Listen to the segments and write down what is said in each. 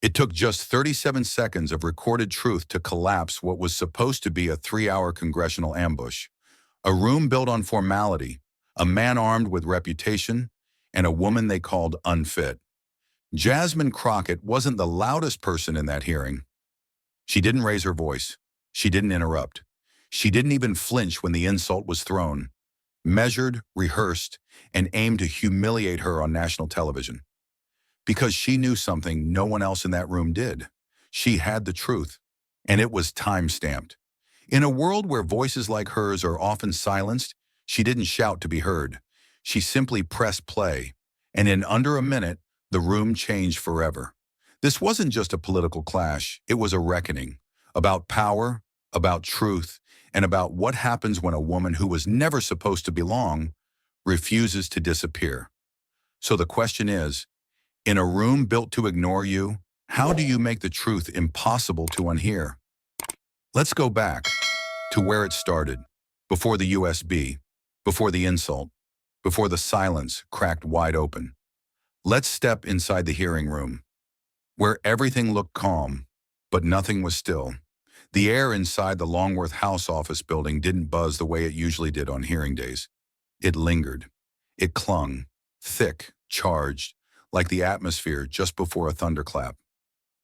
It took just 37 seconds of recorded truth to collapse what was supposed to be a 3-hour congressional ambush. A room built on formality, a man armed with reputation, and a woman they called Unfit. Jasmine Crockett wasn't the loudest person in that hearing. She didn't raise her voice. She didn't interrupt. She didn't even flinch when the insult was thrown. Measured, rehearsed, and aimed to humiliate her on national television. Because she knew something no one else in that room did. She had the truth, and it was time-stamped. In a world where voices like hers are often silenced, she didn't shout to be heard. She simply pressed play, and in under a minute, the room changed forever. This wasn't just a political clash, it was a reckoning. About power, about truth, and about what happens when a woman who was never supposed to belong refuses to disappear. So the question is, in a room built to ignore you, how do you make the truth impossible to unhear? Let's go back to where it started, before the USB, before the insult, before the silence cracked wide open. Let's step inside the hearing room, where everything looked calm, but nothing was still. The air inside the Longworth House office building didn't buzz the way it usually did on hearing days. It lingered. It clung, thick, charged, like the atmosphere just before a thunderclap.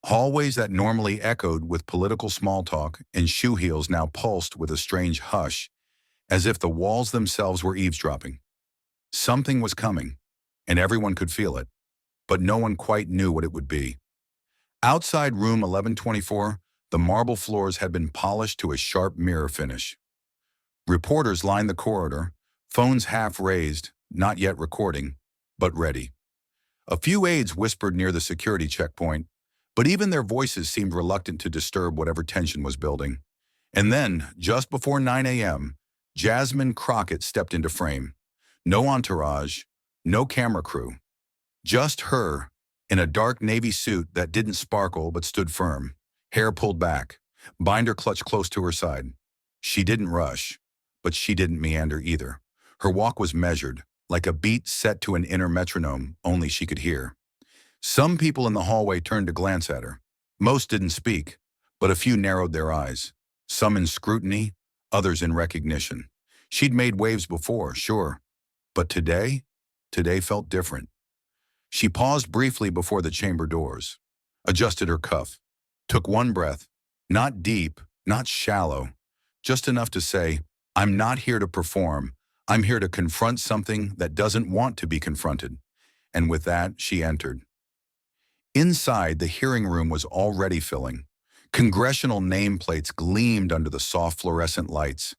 Hallways that normally echoed with political small talk and shoe heels now pulsed with a strange hush, as if the walls themselves were eavesdropping. Something was coming, and everyone could feel it, but no one quite knew what it would be. Outside room 1124, the marble floors had been polished to a sharp mirror finish. Reporters lined the corridor, phones half raised, not yet recording, but ready. A few aides whispered near the security checkpoint, but even their voices seemed reluctant to disturb whatever tension was building. And then, just before 9 a.m., Jasmine Crockett stepped into frame. No entourage, no camera crew. Just her, in a dark navy suit that didn't sparkle but stood firm, hair pulled back, binder clutched close to her side. She didn't rush, but she didn't meander either. Her walk was measured, like a beat set to an inner metronome only she could hear. Some people in the hallway turned to glance at her. Most didn't speak, but a few narrowed their eyes, some in scrutiny, others in recognition. She'd made waves before, sure, but today felt different. She paused briefly before the chamber doors, adjusted her cuff, took one breath, not deep, not shallow, just enough to say, "I'm not here to perform. I'm here to confront something that doesn't want to be confronted." And with that, she entered. Inside, the hearing room was already filling. Congressional nameplates gleamed under the soft fluorescent lights.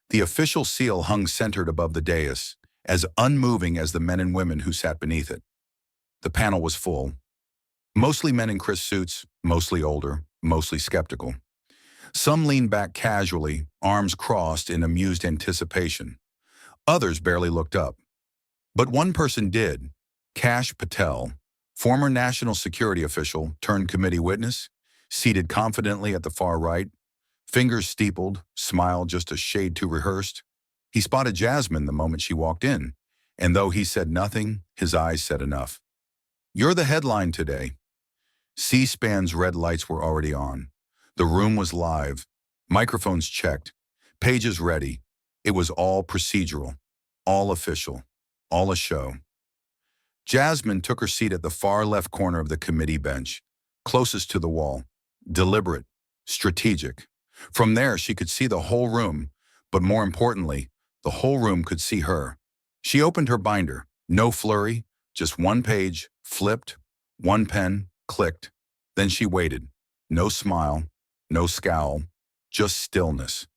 The official seal hung centered above the dais, as unmoving as the men and women who sat beneath it. The panel was full. Mostly men in crisp suits, mostly older, mostly skeptical. Some leaned back casually, arms crossed in amused anticipation. Others barely looked up. But one person did. Kash Patel, former national security official turned committee witness, seated confidently at the far right, fingers steepled, smile just a shade too rehearsed. He spotted Jasmine the moment she walked in, and though he said nothing, his eyes said enough. "You're the headline today." C-SPAN's red lights were already on. The room was live, microphones checked, pages ready. It was all procedural, all official, all a show. Jasmine took her seat at the far left corner of the committee bench, closest to the wall, deliberate, strategic. From there, she could see the whole room, but more importantly, the whole room could see her. She opened her binder, no flurry, just one page, flipped, one pen, clicked. Then she waited. No smile, no scowl, just stillness.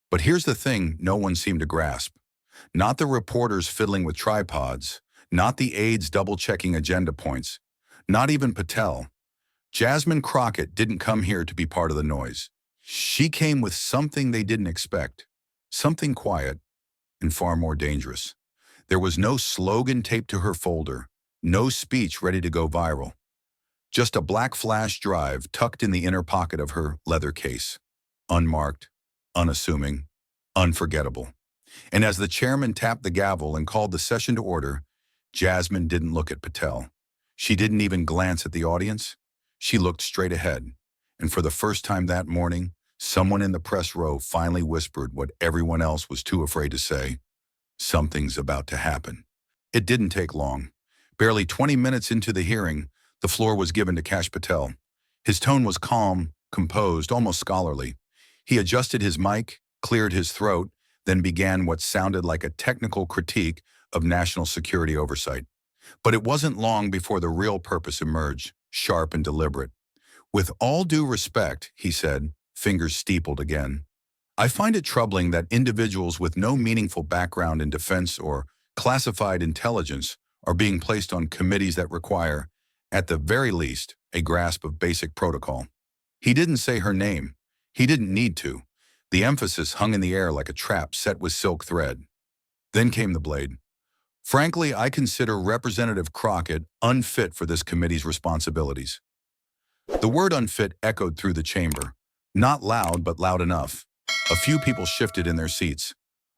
But here's the thing no one seemed to grasp. Not the reporters fiddling with tripods, not the aides double-checking agenda points, not even Patel. Jasmine Crockett didn't come here to be part of the noise. She came with something they didn't expect, something quiet and far more dangerous. There was no slogan taped to her folder, no speech ready to go viral. Just a black flash drive tucked in the inner pocket of her leather case. Unmarked, unassuming, unforgettable. And as the chairman tapped the gavel and called the session to order, Jasmine didn't look at Patel. She didn't even glance at the audience. She looked straight ahead, and for the first time that morning, someone in the press row finally whispered what everyone else was too afraid to say. Something's about to happen. It didn't take long. Barely 20 minutes into the hearing, the floor was given to Kash Patel. His tone was calm, composed, almost scholarly. He adjusted his mic, cleared his throat, then began what sounded like a technical critique of national security oversight. But it wasn't long before the real purpose emerged, sharp and deliberate. "With all due respect," he said, fingers steepled again, "I find it troubling that individuals with no meaningful background in defense or classified intelligence are being placed on committees that require, at the very least, a grasp of basic protocol." He didn't say her name. He didn't need to. The emphasis hung in the air like a trap set with silk thread. Then came the blade. "Frankly, I consider Representative Crockett unfit for this committee's responsibilities." The word unfit echoed through the chamber. Not loud, but loud enough. A few people shifted in their seats.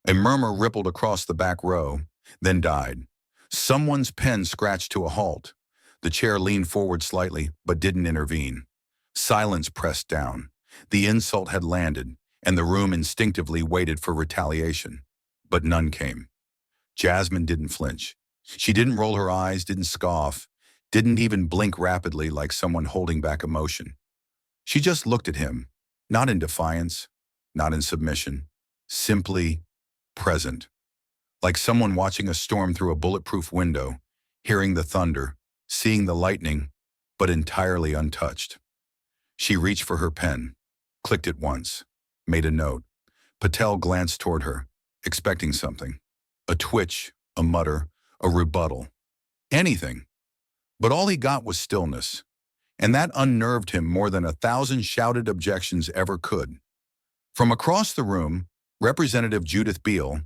A murmur rippled across the back row, then died. Someone's pen scratched to a halt. The chair leaned forward slightly, but didn't intervene. Silence pressed down. The insult had landed, and the room instinctively waited for retaliation. But none came. Jasmine didn't flinch. She didn't roll her eyes, didn't scoff, didn't even blink rapidly like someone holding back emotion. She just looked at him, not in defiance, not in submission, simply present. Like someone watching a storm through a bulletproof window, hearing the thunder, seeing the lightning, but entirely untouched. She reached for her pen, clicked it once, made a note. Patel glanced toward her, expecting something. A twitch, a mutter, a rebuttal. Anything. But all he got was stillness, and that unnerved him more than 1,000 shouted objections ever could. From across the room, Representative Judith Beale,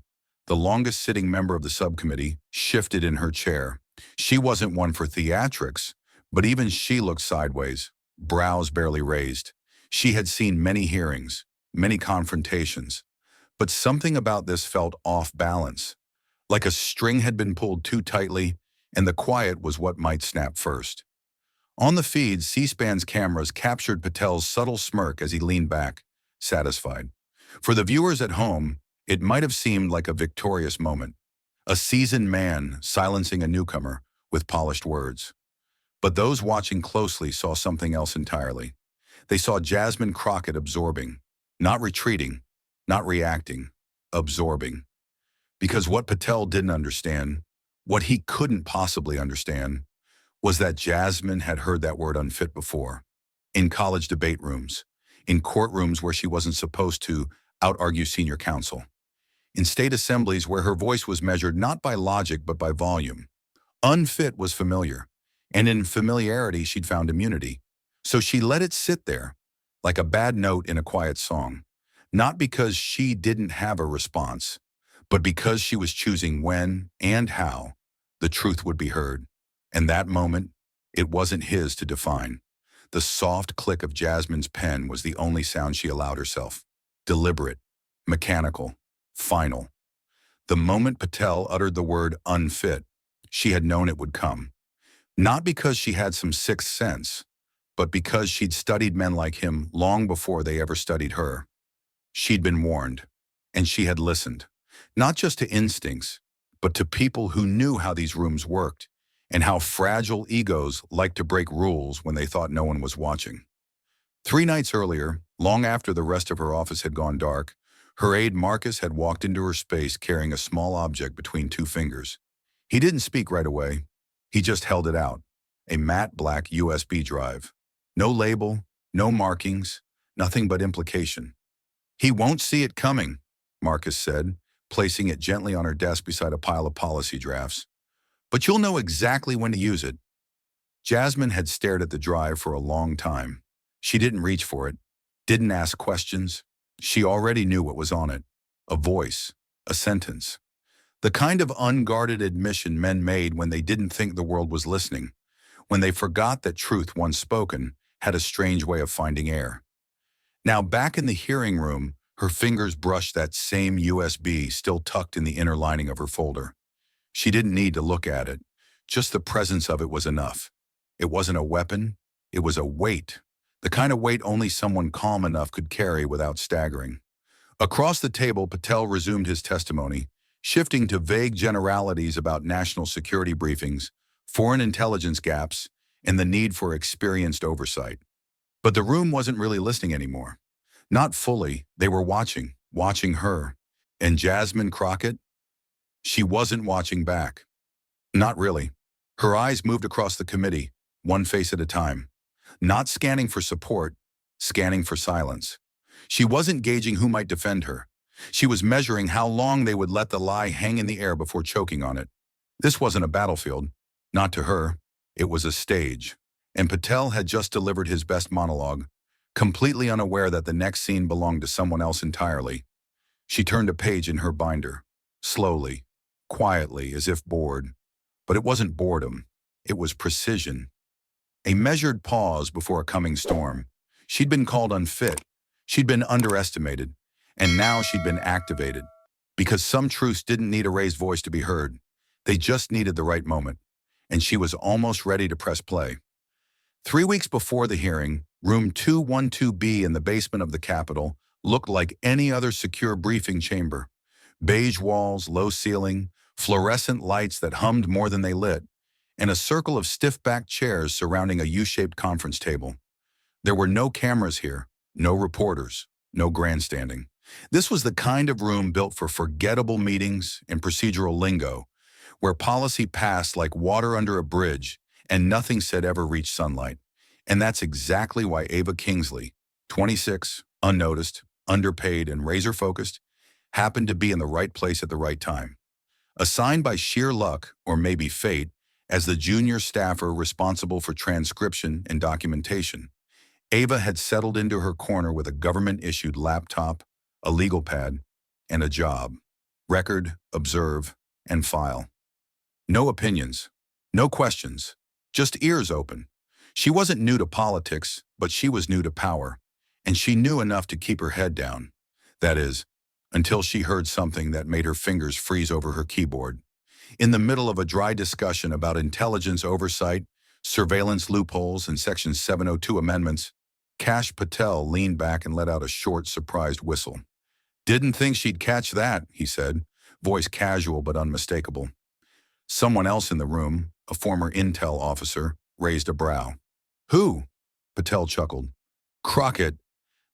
the longest-sitting member of the subcommittee, shifted in her chair. She wasn't one for theatrics, but even she looked sideways, brows barely raised. She had seen many hearings, many confrontations, but something about this felt off balance, like a string had been pulled too tightly, and the quiet was what might snap first. On the feed, C-SPAN's cameras captured Patel's subtle smirk as he leaned back, satisfied. For the viewers at home, it might have seemed like a victorious moment, a seasoned man silencing a newcomer with polished words. But those watching closely saw something else entirely. They saw Jasmine Crockett absorbing, not retreating, not reacting, absorbing. Because what Patel didn't understand, what he couldn't possibly understand, was that Jasmine had heard that word unfit before. In college debate rooms, in courtrooms where she wasn't supposed to out-argue senior counsel, in state assemblies where her voice was measured not by logic but by volume. Unfit was familiar, and in familiarity she'd found immunity. So she let it sit there, like a bad note in a quiet song, not because she didn't have a response, but because she was choosing when and how the truth would be heard. And that moment, it wasn't his to define. The soft click of Jasmine's pen was the only sound she allowed herself. Deliberate, mechanical, final. The moment Patel uttered the word unfit, she had known it would come. Not because she had some sixth sense, but because she'd studied men like him long before they ever studied her. She'd been warned, and she had listened, not just to instincts, but to people who knew how these rooms worked, and how fragile egos like to break rules when they thought no one was watching. 3 nights earlier, long after the rest of her office had gone dark, her aide Marcus had walked into her space carrying a small object between 2 fingers. He didn't speak right away. He just held it out, a matte black USB drive. No label, no markings, nothing but implication. "He won't see it coming," Marcus said, placing it gently on her desk beside a pile of policy drafts. "But you'll know exactly when to use it." Jasmine had stared at the drive for a long time. She didn't reach for it, didn't ask questions. She already knew what was on it. A voice, a sentence. The kind of unguarded admission men made when they didn't think the world was listening, when they forgot that truth once spoken had a strange way of finding air. Now back in the hearing room, her fingers brushed that same USB still tucked in the inner lining of her folder. She didn't need to look at it. Just the presence of it was enough. It wasn't a weapon. It was a weight, the kind of weight only someone calm enough could carry without staggering. Across the table, Patel resumed his testimony, shifting to vague generalities about national security briefings, foreign intelligence gaps, and the need for experienced oversight. But the room wasn't really listening anymore. Not fully. They were watching her. And Jasmine Crockett? She wasn't watching back. Not really. Her eyes moved across the committee, one face at a time. Not scanning for support, scanning for silence. She wasn't gauging who might defend her. She was measuring how long they would let the lie hang in the air before choking on it. This wasn't a battlefield. Not to her. It was a stage. And Patel had just delivered his best monologue, completely unaware that the next scene belonged to someone else entirely. She turned a page in her binder, slowly, quietly, as if bored. But it wasn't boredom. It was precision. A measured pause before a coming storm. She'd been called unfit. She'd been underestimated. And now she'd been activated. Because some truths didn't need a raised voice to be heard. They just needed the right moment. And she was almost ready to press play. 3 weeks before the hearing, room 212B in the basement of the Capitol looked like any other secure briefing chamber. Beige walls, low ceiling, fluorescent lights that hummed more than they lit, and a circle of stiff-backed chairs surrounding a U-shaped conference table. There were no cameras here, no reporters, no grandstanding. This was the kind of room built for forgettable meetings and procedural lingo, where policy passed like water under a bridge and nothing said ever reached sunlight. And that's exactly why Ava Kingsley, 26, unnoticed, underpaid, and razor-focused, happened to be in the right place at the right time. Assigned by sheer luck, or maybe fate, as the junior staffer responsible for transcription and documentation, Ava had settled into her corner with a government-issued laptop, a legal pad, and a job. Record, observe, and file. No opinions, no questions, just ears open. She wasn't new to politics, but she was new to power, and she knew enough to keep her head down. That is, until she heard something that made her fingers freeze over her keyboard. In the middle of a dry discussion about intelligence oversight, surveillance loopholes, and Section 702 amendments, Kash Patel leaned back and let out a short, surprised whistle. "Didn't think she'd catch that," he said, voice casual but unmistakable. Someone else in the room, a former intel officer, raised a brow. "Who?" Patel chuckled. "Crockett.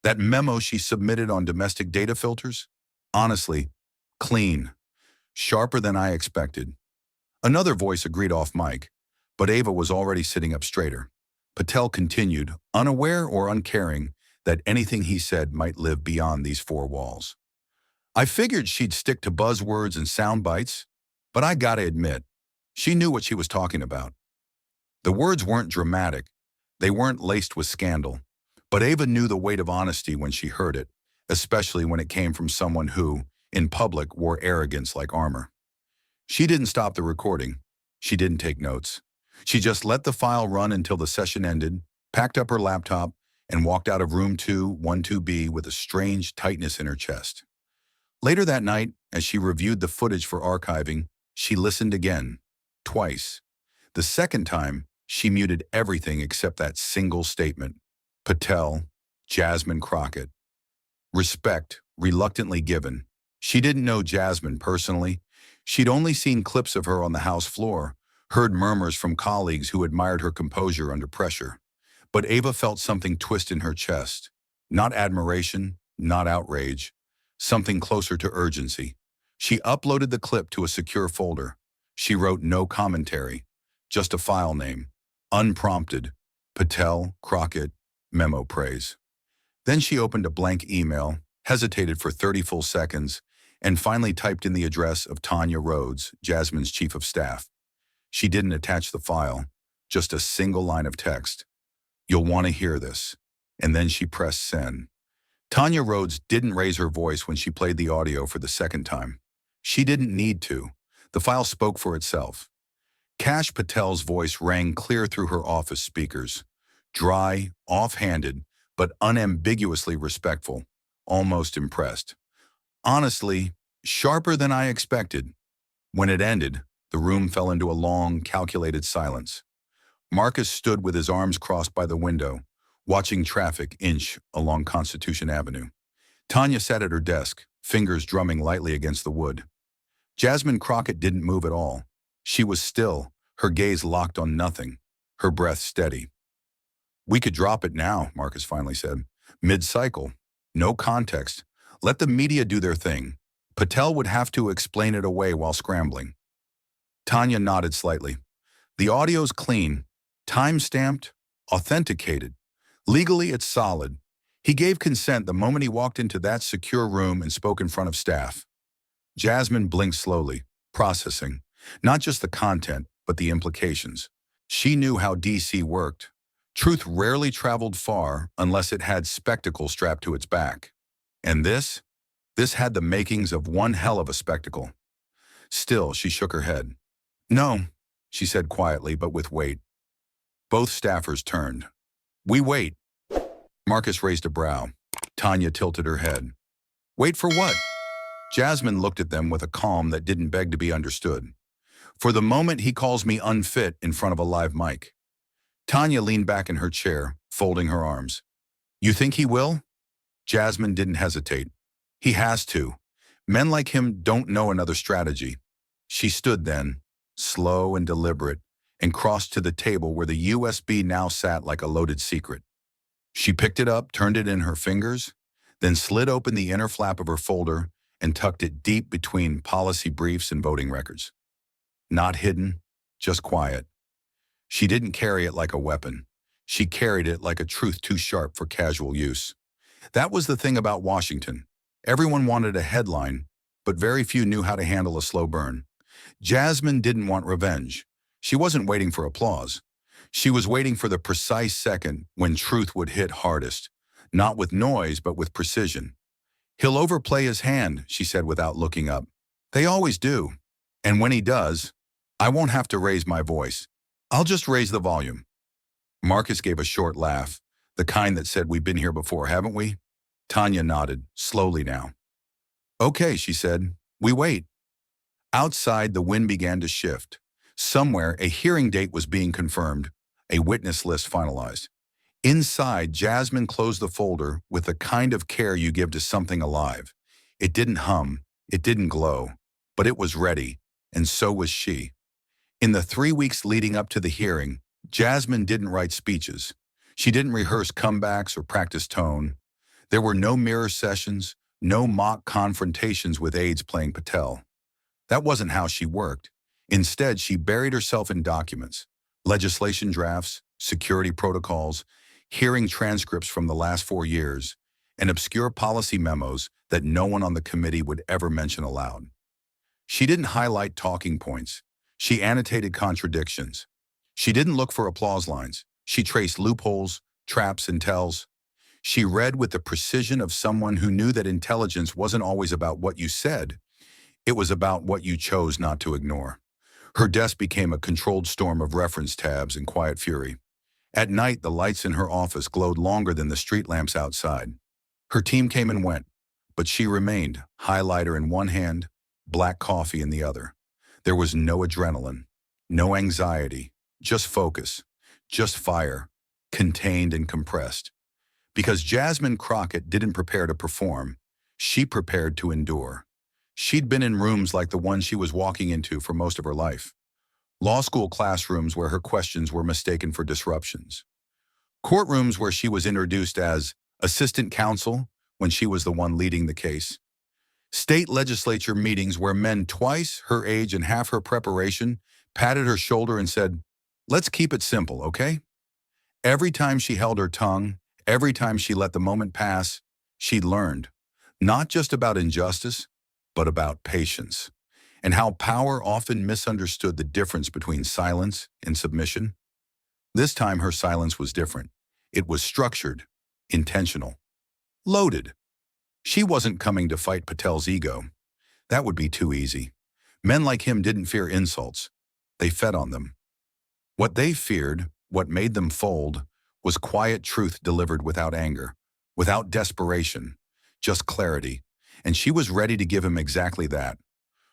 That memo she submitted on domestic data filters? Honestly, clean. Sharper than I expected." Another voice agreed off mic, but Ava was already sitting up straighter. Patel continued, unaware or uncaring that anything he said might live beyond these four walls. "I figured she'd stick to buzzwords and sound bites, but I gotta admit, she knew what she was talking about. The words weren't dramatic, they weren't laced with scandal, but Ava knew the weight of honesty when she heard it, especially when it came from someone who, in public, wore arrogance like armor. She didn't stop the recording. She didn't take notes. She just let the file run until the session ended, packed up her laptop, and walked out of room 212B with a strange tightness in her chest. Later that night, as she reviewed the footage for archiving, she listened again, twice. The second time, she muted everything except that single statement. Patel, Jasmine Crockett. Respect, reluctantly given. She didn't know Jasmine personally. She'd only seen clips of her on the House floor, heard murmurs from colleagues who admired her composure under pressure. But Ava felt something twist in her chest. Not admiration, not outrage. Something closer to urgency. She uploaded the clip to a secure folder. She wrote no commentary, just a file name. Unprompted. Patel, Crockett, memo praise. Then she opened a blank email, hesitated for 30 full seconds, and finally typed in the address of Tanya Rhodes, Jasmine's chief of staff. She didn't attach the file, just a single line of text. "You'll want to hear this." And then she pressed send. Tanya Rhodes didn't raise her voice when she played the audio for the second time. She didn't need to. The file spoke for itself. Kash Patel's voice rang clear through her office speakers. Dry, off-handed, but unambiguously respectful, almost impressed. Honestly, sharper than I expected. When it ended, the room fell into a long, calculated silence. Marcus stood with his arms crossed by the window, watching traffic inch along Constitution Avenue. Tanya sat at her desk, fingers drumming lightly against the wood. Jasmine Crockett didn't move at all. She was still, her gaze locked on nothing, her breath steady. "We could drop it now," Marcus finally said. "Mid-cycle. No context. Let the media do their thing. Patel would have to explain it away while scrambling." Tanya nodded slightly. "The audio's clean, time-stamped, authenticated. Legally, it's solid. He gave consent the moment he walked into that secure room and spoke in front of staff." Jasmine blinked slowly, processing, not just the content, but the implications. She knew how DC worked. Truth rarely traveled far unless it had spectacle strapped to its back. And this had the makings of one hell of a spectacle. Still, she shook her head. "No," she said quietly but with weight. Both staffers turned. "We wait." Marcus raised a brow. Tanya tilted her head. "Wait for what?" Jasmine looked at them with a calm that didn't beg to be understood. "For the moment he calls me unfit in front of a live mic." Tanya leaned back in her chair, folding her arms. "You think he will?" Jasmine didn't hesitate. "He has to. Men like him don't know another strategy." She stood then, slow and deliberate, and crossed to the table where the USB now sat like a loaded secret. She picked it up, turned it in her fingers, then slid open the inner flap of her folder and tucked it deep between policy briefs and voting records. Not hidden, just quiet. She didn't carry it like a weapon. She carried it like a truth too sharp for casual use. That was the thing about Washington. Everyone wanted a headline, but very few knew how to handle a slow burn. Jasmine didn't want revenge. She wasn't waiting for applause. She was waiting for the precise second when truth would hit hardest, not with noise, but with precision. "He'll overplay his hand," she said without looking up. "They always do. And when he does, I won't have to raise my voice. I'll just raise the volume." Marcus gave a short laugh, the kind that said, "We've been here before, haven't we?" Tanya nodded, slowly now. "Okay," she said. "We wait." Outside, the wind began to shift. Somewhere, a hearing date was being confirmed, a witness list finalized. Inside, Jasmine closed the folder with the kind of care you give to something alive. It didn't hum, it didn't glow, but it was ready, and so was she. In the 3 weeks leading up to the hearing, Jasmine didn't write speeches. She didn't rehearse comebacks or practice tone. There were no mirror sessions, no mock confrontations with aides playing Patel. That wasn't how she worked. Instead, she buried herself in documents, legislation drafts, security protocols, hearing transcripts from the last 4 years, and obscure policy memos that no one on the committee would ever mention aloud. She didn't highlight talking points. She annotated contradictions. She didn't look for applause lines. She traced loopholes, traps, and tells. She read with the precision of someone who knew that intelligence wasn't always about what you said. It was about what you chose not to ignore. Her desk became a controlled storm of reference tabs and quiet fury. At night, the lights in her office glowed longer than the street lamps outside. Her team came and went, but she remained, highlighter in one hand, black coffee in the other. There was no adrenaline, no anxiety, just focus, just fire, contained and compressed. Because Jasmine Crockett didn't prepare to perform, she prepared to endure. She'd been in rooms like the one she was walking into for most of her life. Law school classrooms where her questions were mistaken for disruptions. Courtrooms where she was introduced as assistant counsel when she was the one leading the case. State legislature meetings where men twice her age and half her preparation patted her shoulder and said, "Let's keep it simple, okay?" Every time she held her tongue, every time she let the moment pass, she'd learned, not just about injustice, but about patience, and how power often misunderstood the difference between silence and submission. This time her silence was different. It was structured, intentional, loaded. She wasn't coming to fight Patel's ego. That would be too easy. Men like him didn't fear insults. They fed on them. What they feared, what made them fold, was quiet truth delivered without anger, without desperation, just clarity. And she was ready to give him exactly that.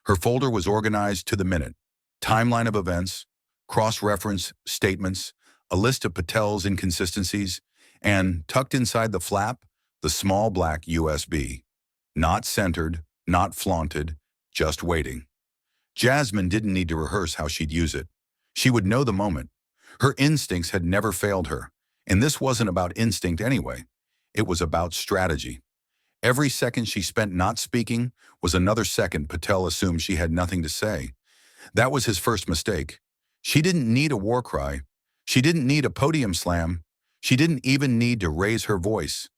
Her folder was organized to the minute. Timeline of events, cross-reference statements, a list of Patel's inconsistencies, and tucked inside the flap, the small black USB. Not centered, not flaunted, just waiting. Jasmine didn't need to rehearse how she'd use it. She would know the moment. Her instincts had never failed her, and this wasn't about instinct anyway. It was about strategy. Every second she spent not speaking was another second Patel assumed she had nothing to say. That was his first mistake. She didn't need a war cry. She didn't need a podium slam. She didn't even need to raise her voice.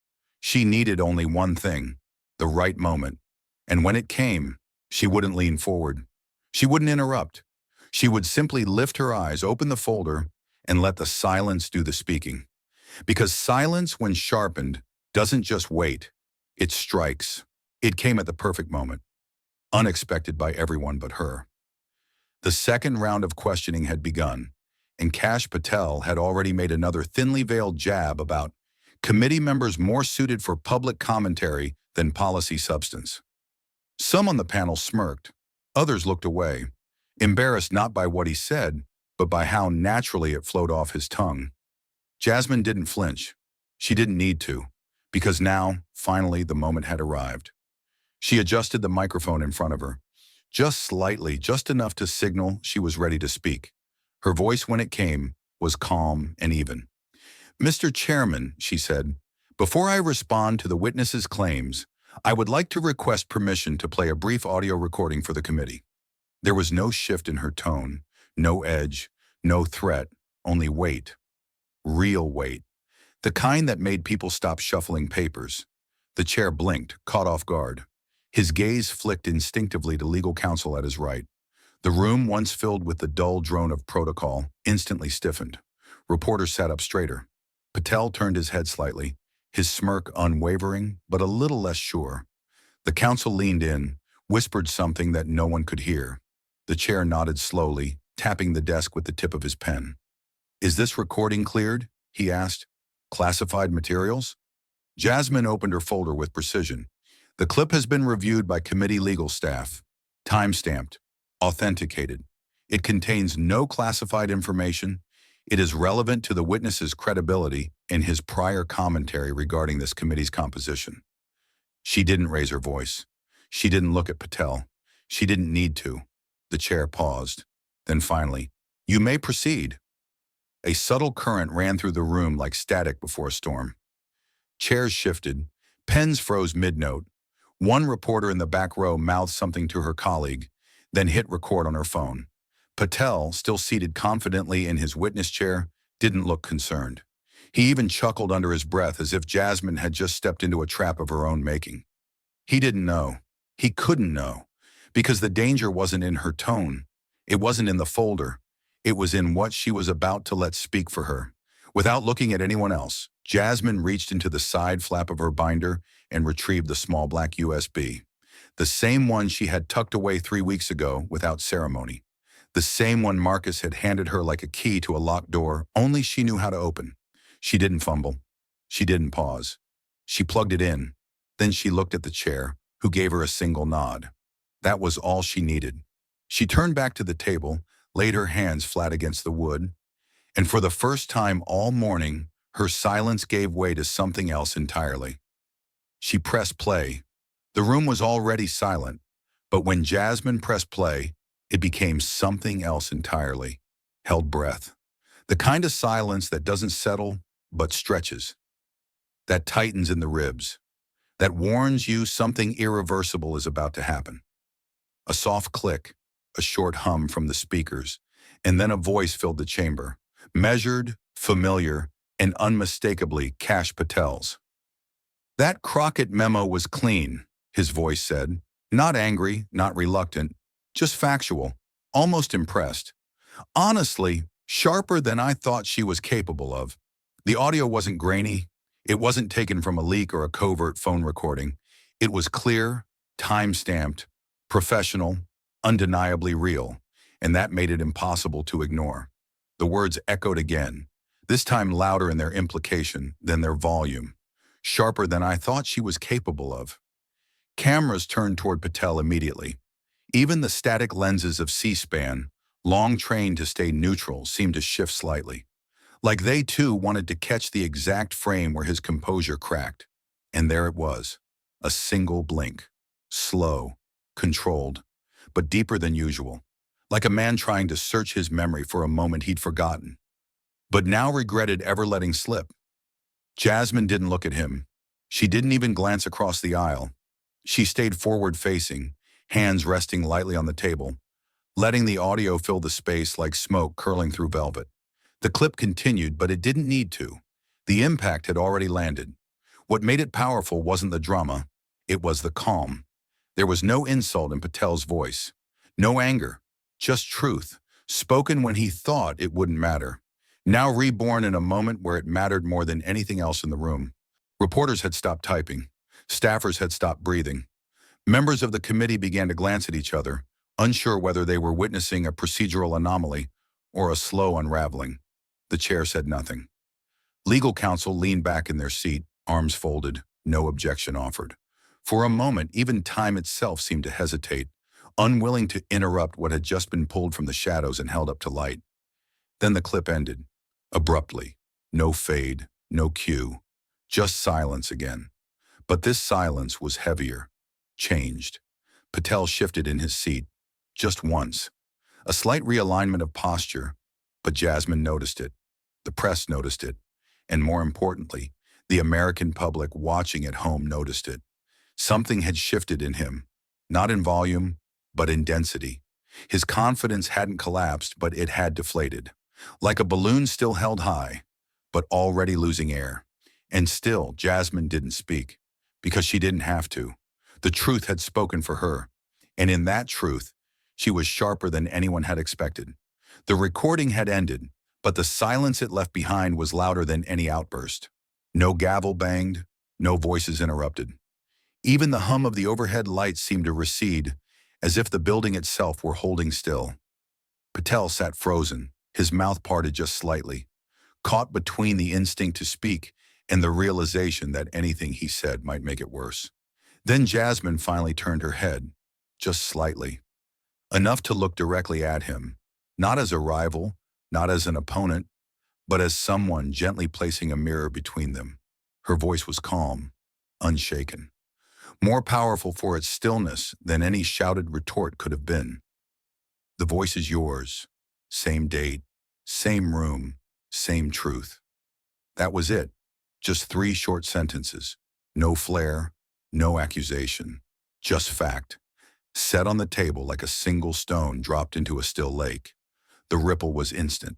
She needed only one thing, the right moment. And when it came, she wouldn't lean forward. She wouldn't interrupt. She would simply lift her eyes, open the folder, and let the silence do the speaking. Because silence, when sharpened, doesn't just wait. It strikes. It came at the perfect moment, unexpected by everyone but her. The second round of questioning had begun, and Kash Patel had already made another thinly veiled jab about committee members more suited for public commentary than policy substance. Some on the panel smirked. Others looked away, embarrassed not by what he said, but by how naturally it flowed off his tongue. Jasmine didn't flinch. She didn't need to, because now, finally, the moment had arrived. She adjusted the microphone in front of her, just slightly, just enough to signal she was ready to speak. Her voice, when it came, was calm and even. "Mr. Chairman," she said, "before I respond to the witness's claims, I would like to request permission to play a brief audio recording for the committee." There was no shift in her tone, no edge, no threat, only weight. Real weight. The kind that made people stop shuffling papers. The chair blinked, caught off guard. His gaze flicked instinctively to legal counsel at his right. The room, once filled with the dull drone of protocol, instantly stiffened. Reporters sat up straighter. Patel turned his head slightly, his smirk unwavering, but a little less sure. The counsel leaned in, whispered something that no one could hear. The chair nodded slowly, tapping the desk with the tip of his pen. "Is this recording cleared?" he asked. "Classified materials?" Jasmine opened her folder with precision. "The clip has been reviewed by committee legal staff. Time-stamped. Authenticated. It contains no classified information. It is relevant to the witness's credibility in his prior commentary regarding this committee's composition." She didn't raise her voice. She didn't look at Patel. She didn't need to. The chair paused. Then finally, "You may proceed." A subtle current ran through the room like static before a storm. Chairs shifted. Pens froze mid-note. One reporter in the back row mouthed something to her colleague, then hit record on her phone. Patel, still seated confidently in his witness chair, didn't look concerned. He even chuckled under his breath as if Jasmine had just stepped into a trap of her own making. He didn't know. He couldn't know. Because the danger wasn't in her tone. It wasn't in the folder. It was in what she was about to let speak for her. Without looking at anyone else, Jasmine reached into the side flap of her binder and retrieved the small black USB. The same one she had tucked away 3 weeks ago without ceremony. The same one Marcus had handed her like a key to a locked door only she knew how to open. She didn't fumble. She didn't pause. She plugged it in. Then she looked at the chair, who gave her a single nod. That was all she needed. She turned back to the table, laid her hands flat against the wood, and for the first time all morning, her silence gave way to something else entirely. She pressed play. The room was already silent, but when Jasmine pressed play, it became something else entirely. Held breath. The kind of silence that doesn't settle, but stretches. That tightens in the ribs. That warns you something irreversible is about to happen. A soft click, a short hum from the speakers, and then a voice filled the chamber. Measured, familiar, and unmistakably Kash Patel's. "That Crockett memo was clean," his voice said. "Not angry, not reluctant, just factual, almost impressed. Honestly, sharper than I thought she was capable of. The audio wasn't grainy. It wasn't taken from a leak or a covert phone recording. It was clear, time-stamped, professional, undeniably real, and that made it impossible to ignore." The words echoed again, this time louder in their implication than their volume. "Sharper than I thought she was capable of." Cameras turned toward Patel immediately. Even the static lenses of C-SPAN, long trained to stay neutral, seemed to shift slightly. Like they too wanted to catch the exact frame where his composure cracked. And there it was, a single blink. Slow, controlled, but deeper than usual. Like a man trying to search his memory for a moment he'd forgotten, but now regretted ever letting slip. Jasmine didn't look at him. She didn't even glance across the aisle. She stayed forward-facing, hands resting lightly on the table, letting the audio fill the space like smoke curling through velvet. The clip continued, but it didn't need to. The impact had already landed. What made it powerful wasn't the drama, it was the calm. There was no insult in Patel's voice, no anger, just truth, spoken when he thought it wouldn't matter, now reborn in a moment where it mattered more than anything else in the room. Reporters had stopped typing. Staffers had stopped breathing. Members of the committee began to glance at each other, unsure whether they were witnessing a procedural anomaly or a slow unraveling. The chair said nothing. Legal counsel leaned back in their seat, arms folded, no objection offered. For a moment, even time itself seemed to hesitate, unwilling to interrupt what had just been pulled from the shadows and held up to light. Then the clip ended, abruptly. No fade, no cue, just silence again. But this silence was heavier, changed. Patel shifted in his seat, just once. A slight realignment of posture, but Jasmine noticed it. The press noticed it. And more importantly, the American public watching at home noticed it. Something had shifted in him, not in volume, but in density. His confidence hadn't collapsed, but it had deflated. Like a balloon still held high, but already losing air. And still, Jasmine didn't speak, because she didn't have to. The truth had spoken for her, and in that truth, she was sharper than anyone had expected. The recording had ended, but the silence it left behind was louder than any outburst. No gavel banged, no voices interrupted. Even the hum of the overhead lights seemed to recede, as if the building itself were holding still. Patel sat frozen, his mouth parted just slightly, caught between the instinct to speak and the realization that anything he said might make it worse. Then Jasmine finally turned her head, just slightly, enough to look directly at him, not as a rival, not as an opponent, but as someone gently placing a mirror between them. Her voice was calm, unshaken, more powerful for its stillness than any shouted retort could have been. The voice is yours. Same date, same room, same truth. That was it. Just 3 short sentences. No flair, no accusation. Just fact. Set on the table like a single stone dropped into a still lake. The ripple was instant.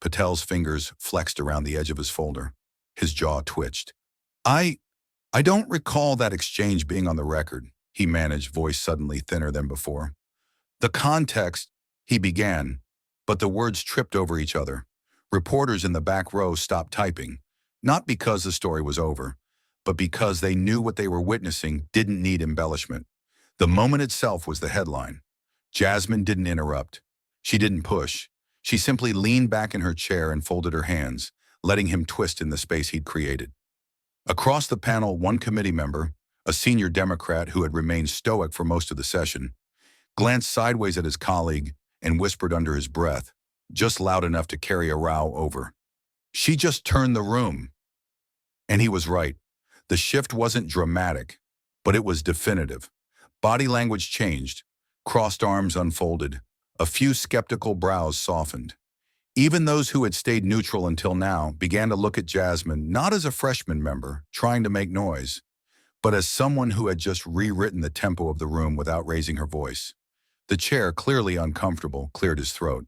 Patel's fingers flexed around the edge of his folder. His jaw twitched. I don't recall that exchange being on the record, he managed, voice suddenly thinner than before. The context, he began, but the words tripped over each other. Reporters in the back row stopped typing, not because the story was over, but because they knew what they were witnessing didn't need embellishment. The moment itself was the headline. Jasmine didn't interrupt. She didn't push. She simply leaned back in her chair and folded her hands, letting him twist in the space he'd created. Across the panel, one committee member, a senior Democrat who had remained stoic for most of the session, glanced sideways at his colleague and whispered under his breath, just loud enough to carry a row over. She just turned the room. And he was right. The shift wasn't dramatic, but it was definitive. Body language changed, crossed arms unfolded, a few skeptical brows softened. Even those who had stayed neutral until now began to look at Jasmine not as a freshman member trying to make noise, but as someone who had just rewritten the tempo of the room without raising her voice. The chair, clearly uncomfortable, cleared his throat.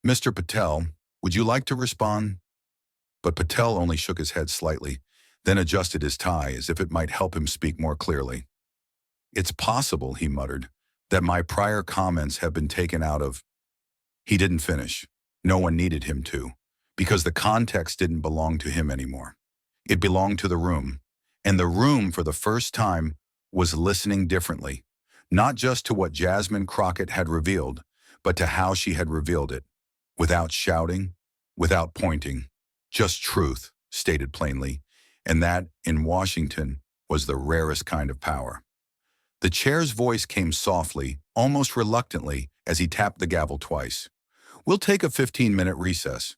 "Mr. Patel, would you like to respond?" But Patel only shook his head slightly, then adjusted his tie as if it might help him speak more clearly. "It's possible," he muttered, "that my prior comments have been taken out of—" He didn't finish. No one needed him to, because the context didn't belong to him anymore. It belonged to the room, and the room, for the first time, was listening differently, not just to what Jasmine Crockett had revealed, but to how she had revealed it, without shouting, without pointing, just truth, stated plainly, and that, in Washington, was the rarest kind of power. The chair's voice came softly, almost reluctantly, as he tapped the gavel twice. "We'll take a 15-minute recess."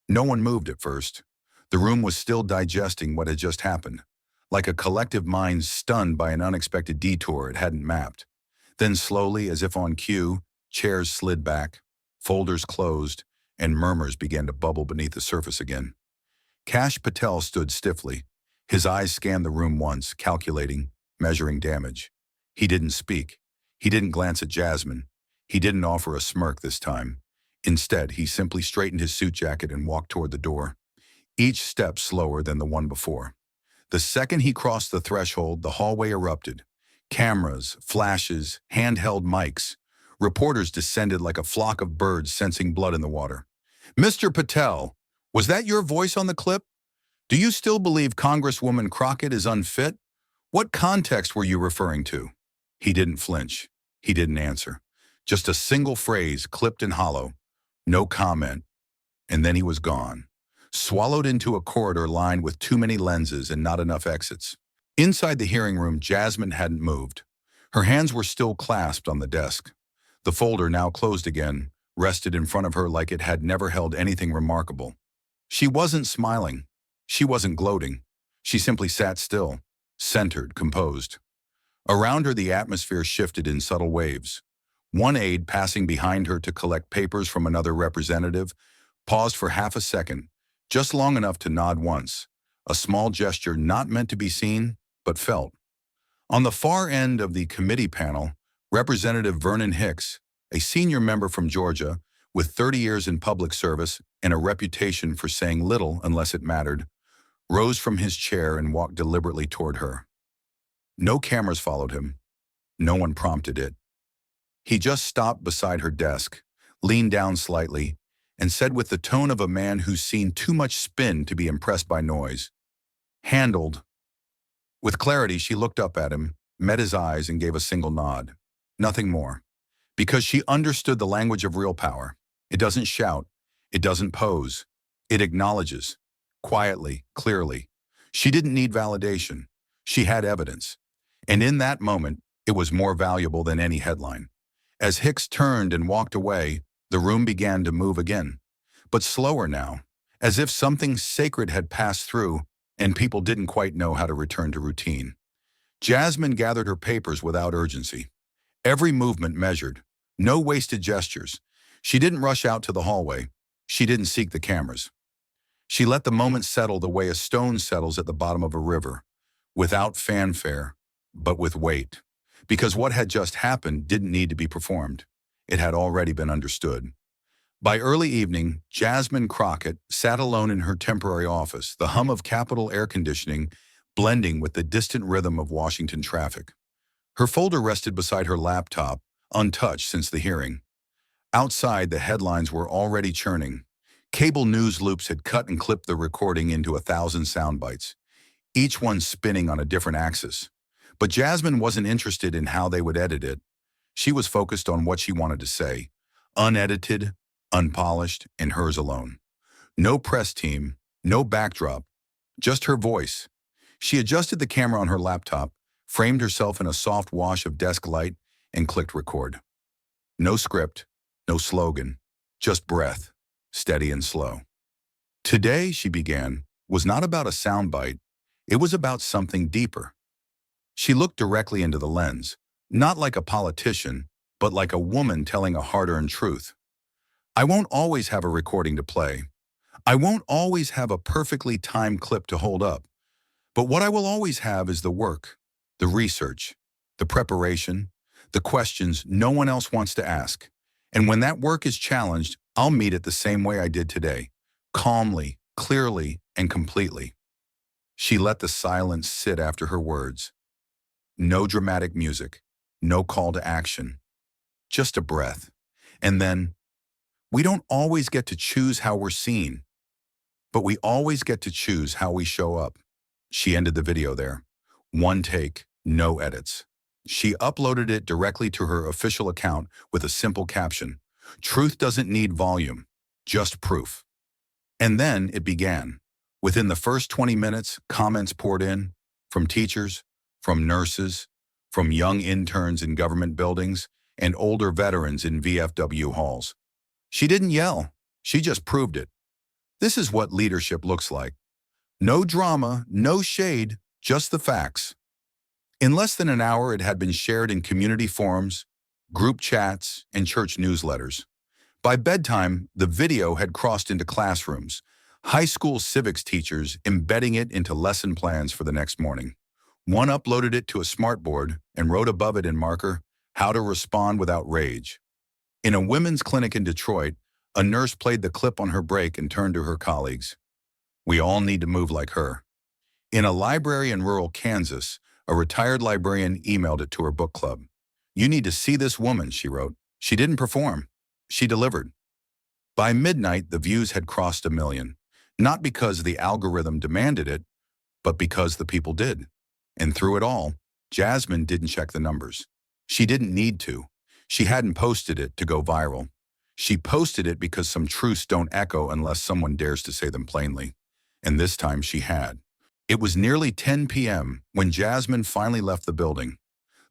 No one moved at first. The room was still digesting what had just happened, like a collective mind stunned by an unexpected detour it hadn't mapped. Then slowly, as if on cue, chairs slid back, folders closed, and murmurs began to bubble beneath the surface again. Kash Patel stood stiffly. His eyes scanned the room once, calculating, measuring damage. He didn't speak. He didn't glance at Jasmine. He didn't offer a smirk this time. Instead, he simply straightened his suit jacket and walked toward the door, each step slower than the one before. The second he crossed the threshold, the hallway erupted. Cameras, flashes, handheld mics. Reporters descended like a flock of birds sensing blood in the water. "Mr. Patel, was that your voice on the clip? Do you still believe Congresswoman Crockett is unfit? What context were you referring to?" He didn't flinch. He didn't answer. Just a single phrase, clipped and hollow. No comment. And then he was gone, swallowed into a corridor lined with too many lenses and not enough exits. Inside the hearing room, Jasmine hadn't moved. Her hands were still clasped on the desk. The folder, now closed again, rested in front of her like it had never held anything remarkable. She wasn't smiling. She wasn't gloating. She simply sat still, centered, composed. Around her, the atmosphere shifted in subtle waves. One aide, passing behind her to collect papers from another representative, paused for half a second, just long enough to nod once, a small gesture not meant to be seen, but felt. On the far end of the committee panel, Representative Vernon Hicks, a senior member from Georgia, with 30 years in public service and a reputation for saying little unless it mattered, rose from his chair and walked deliberately toward her. No cameras followed him. No one prompted it. He just stopped beside her desk, leaned down slightly, and said with the tone of a man who's seen too much spin to be impressed by noise, "Handled." With clarity, she looked up at him, met his eyes, and gave a single nod. Nothing more. Because she understood the language of real power. It doesn't shout. It doesn't pose. It acknowledges. Quietly, clearly. She didn't need validation. She had evidence. And in that moment, it was more valuable than any headline. As Hicks turned and walked away, the room began to move again. But slower now, as if something sacred had passed through and people didn't quite know how to return to routine. Jasmine gathered her papers without urgency. Every movement measured. No wasted gestures. She didn't rush out to the hallway. She didn't seek the cameras. She let the moment settle the way a stone settles at the bottom of a river, without fanfare, but with weight. Because what had just happened didn't need to be performed. It had already been understood. By early evening, Jasmine Crockett sat alone in her temporary office, the hum of Capitol air conditioning blending with the distant rhythm of Washington traffic. Her folder rested beside her laptop, untouched since the hearing. Outside, the headlines were already churning. Cable news loops had cut and clipped the recording into 1,000 sound bites, each one spinning on a different axis. But Jasmine wasn't interested in how they would edit it. She was focused on what she wanted to say, unedited, unpolished, and hers alone. No press team, no backdrop, just her voice. She adjusted the camera on her laptop, framed herself in a soft wash of desk light, and clicked record. No script, no slogan, just breath, steady and slow. Today, she began, was not about a soundbite. It was about something deeper. She looked directly into the lens, not like a politician, but like a woman telling a hard-earned truth. I won't always have a recording to play. I won't always have a perfectly timed clip to hold up. But what I will always have is the work, the research, the preparation, the questions no one else wants to ask. And when that work is challenged, I'll meet it the same way I did today, calmly, clearly, and completely. She let the silence sit after her words. No dramatic music, no call to action, just a breath. And then, we don't always get to choose how we're seen, but we always get to choose how we show up. She ended the video there. One take, no edits. She uploaded it directly to her official account with a simple caption. Truth doesn't need volume, just proof. And then it began. Within the first 20 minutes, comments poured in from teachers, from nurses, from young interns in government buildings, and older veterans in VFW halls. She didn't yell. She just proved it. This is what leadership looks like. No drama, no shade, just the facts. In less than an hour, it had been shared in community forums, group chats, and church newsletters. By bedtime, the video had crossed into classrooms, high school civics teachers embedding it into lesson plans for the next morning. One uploaded it to a smartboard and wrote above it in marker, "How to respond without rage." In a women's clinic in Detroit, a nurse played the clip on her break and turned to her colleagues. "We all need to move like her." In a library in rural Kansas, a retired librarian emailed it to her book club. "You need to see this woman," she wrote. "She didn't perform. She delivered." By midnight, the views had crossed 1 million, not because the algorithm demanded it, but because the people did. And through it all, Jasmine didn't check the numbers. She didn't need to. She hadn't posted it to go viral. She posted it because some truths don't echo unless someone dares to say them plainly. And this time she had. It was nearly 10 p.m. when Jasmine finally left the building.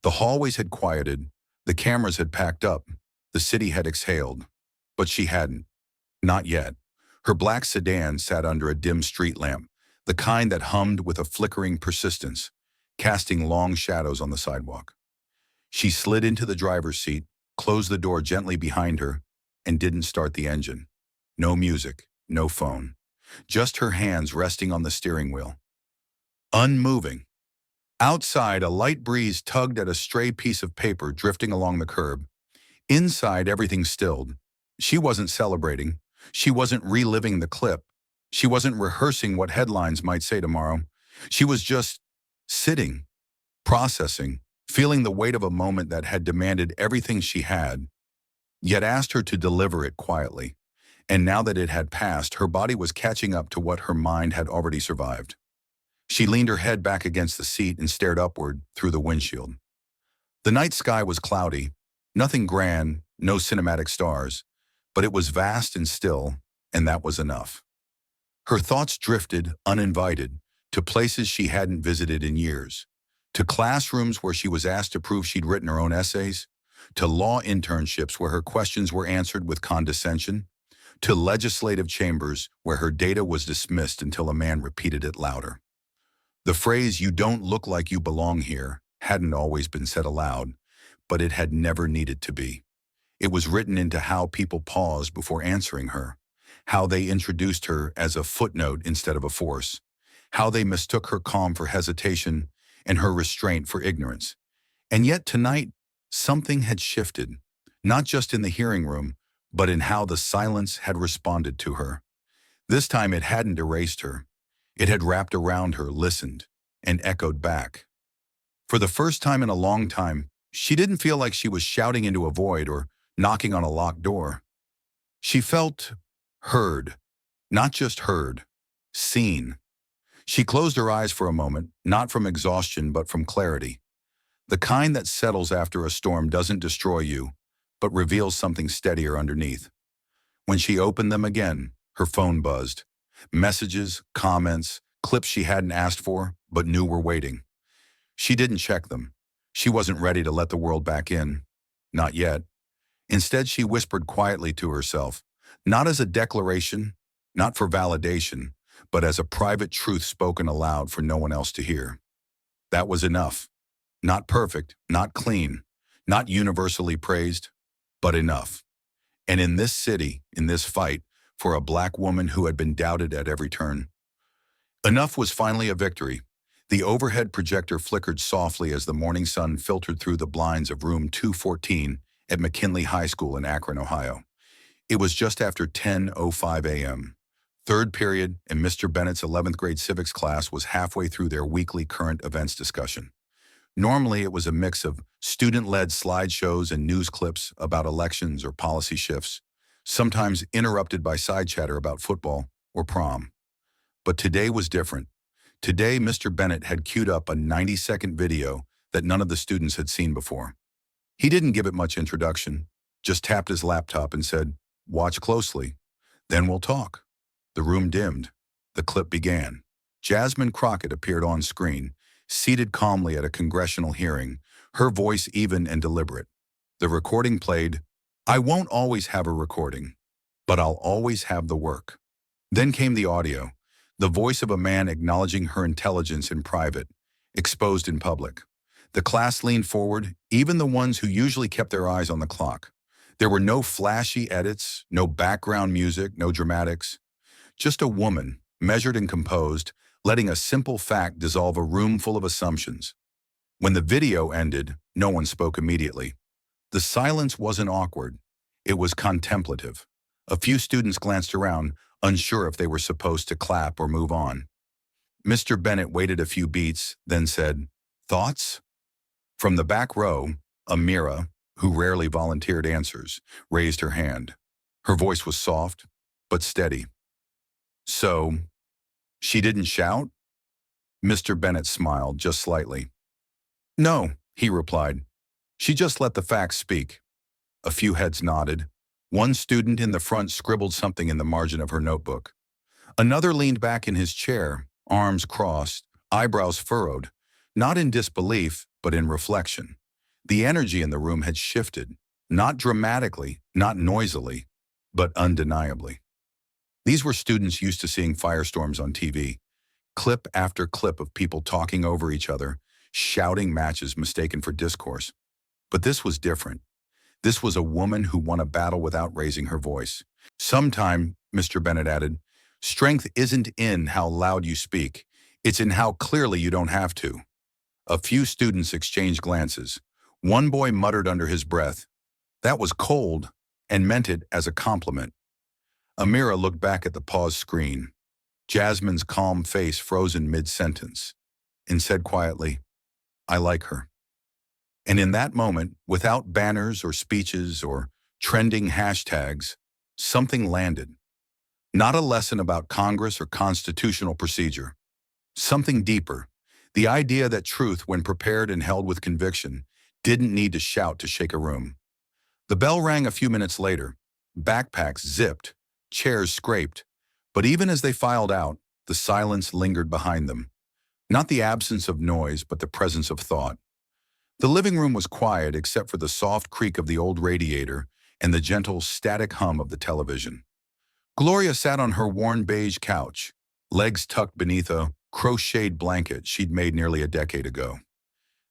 The hallways had quieted, the cameras had packed up, the city had exhaled. But she hadn't. Not yet. Her black sedan sat under a dim street lamp, the kind that hummed with a flickering persistence, casting long shadows on the sidewalk. She slid into the driver's seat, closed the door gently behind her, and didn't start the engine. No music, no phone. Just her hands resting on the steering wheel. Unmoving. Outside, a light breeze tugged at a stray piece of paper drifting along the curb. Inside, everything stilled. She wasn't celebrating. She wasn't reliving the clip. She wasn't rehearsing what headlines might say tomorrow. She was just sitting, processing, feeling the weight of a moment that had demanded everything she had, yet asked her to deliver it quietly. And now that it had passed, her body was catching up to what her mind had already survived. She leaned her head back against the seat and stared upward through the windshield. The night sky was cloudy, nothing grand, no cinematic stars, but it was vast and still, and that was enough. Her thoughts drifted, uninvited, to places she hadn't visited in years, to classrooms where she was asked to prove she'd written her own essays, to law internships where her questions were answered with condescension, to legislative chambers where her data was dismissed until a man repeated it louder. The phrase, "You don't look like you belong here," hadn't always been said aloud, but it had never needed to be. It was written into how people paused before answering her, how they introduced her as a footnote instead of a force, how they mistook her calm for hesitation and her restraint for ignorance. And yet tonight, something had shifted, not just in the hearing room, but in how the silence had responded to her. This time it hadn't erased her. It had wrapped around her, listened, and echoed back. For the first time in a long time, she didn't feel like she was shouting into a void or knocking on a locked door. She felt heard, not just heard, seen. She closed her eyes for a moment, not from exhaustion but from clarity. The kind that settles after a storm doesn't destroy you, but reveals something steadier underneath. When she opened them again, her phone buzzed. Messages, comments, clips she hadn't asked for, but knew were waiting. She didn't check them. She wasn't ready to let the world back in. Not yet. Instead, she whispered quietly to herself, not as a declaration, not for validation, but as a private truth spoken aloud for no one else to hear. That was enough. Not perfect, not clean, not universally praised, but enough. And in this city, in this fight, for a black woman who had been doubted at every turn, enough was finally a victory. The overhead projector flickered softly as the morning sun filtered through the blinds of room 214 at McKinley High School in Akron, Ohio. It was just after 10:05 a.m. Third period, and Mr. Bennett's 11th grade civics class was halfway through their weekly current events discussion. Normally, it was a mix of student-led slideshows and news clips about elections or policy shifts, sometimes interrupted by side chatter about football or prom. But today was different. Today, Mr. Bennett had queued up a 90-second video that none of the students had seen before. He didn't give it much introduction, just tapped his laptop and said, "Watch closely, then we'll talk." The room dimmed. The clip began. Jasmine Crockett appeared on screen, seated calmly at a congressional hearing, her voice even and deliberate. The recording played, "I won't always have a recording, but I'll always have the work." Then came the audio, the voice of a man acknowledging her intelligence in private, exposed in public. The class leaned forward, even the ones who usually kept their eyes on the clock. There were no flashy edits, no background music, no dramatics. Just a woman, measured and composed, letting a simple fact dissolve a room full of assumptions. When the video ended, no one spoke immediately. The silence wasn't awkward. It was contemplative. A few students glanced around, unsure if they were supposed to clap or move on. Mr. Bennett waited a few beats, then said, "Thoughts?" From the back row, Amira, who rarely volunteered answers, raised her hand. Her voice was soft, but steady. "So, she didn't shout?" Mr. Bennett smiled, just slightly. "No," he replied. "She just let the facts speak." A few heads nodded. One student in the front scribbled something in the margin of her notebook. Another leaned back in his chair, arms crossed, eyebrows furrowed, not in disbelief, but in reflection. The energy in the room had shifted, not dramatically, not noisily, but undeniably. These were students used to seeing firestorms on TV, clip after clip of people talking over each other, shouting matches mistaken for discourse. But this was different. This was a woman who won a battle without raising her voice. Sometime, Mr. Bennett added, strength isn't in how loud you speak. It's in how clearly you don't have to. A few students exchanged glances. One boy muttered under his breath, "That was cold," and meant it as a compliment. Amira looked back at the paused screen, Jasmine's calm face frozen mid-sentence, and said quietly, "I like her." And in that moment, without banners or speeches or trending hashtags, something landed. Not a lesson about Congress or constitutional procedure. Something deeper. The idea that truth, when prepared and held with conviction, didn't need to shout to shake a room. The bell rang a few minutes later. Backpacks zipped, chairs scraped, but even as they filed out, the silence lingered behind them. Not the absence of noise, but the presence of thought. The living room was quiet except for the soft creak of the old radiator and the gentle static hum of the television. Gloria sat on her worn beige couch, legs tucked beneath a crocheted blanket she'd made nearly a decade ago.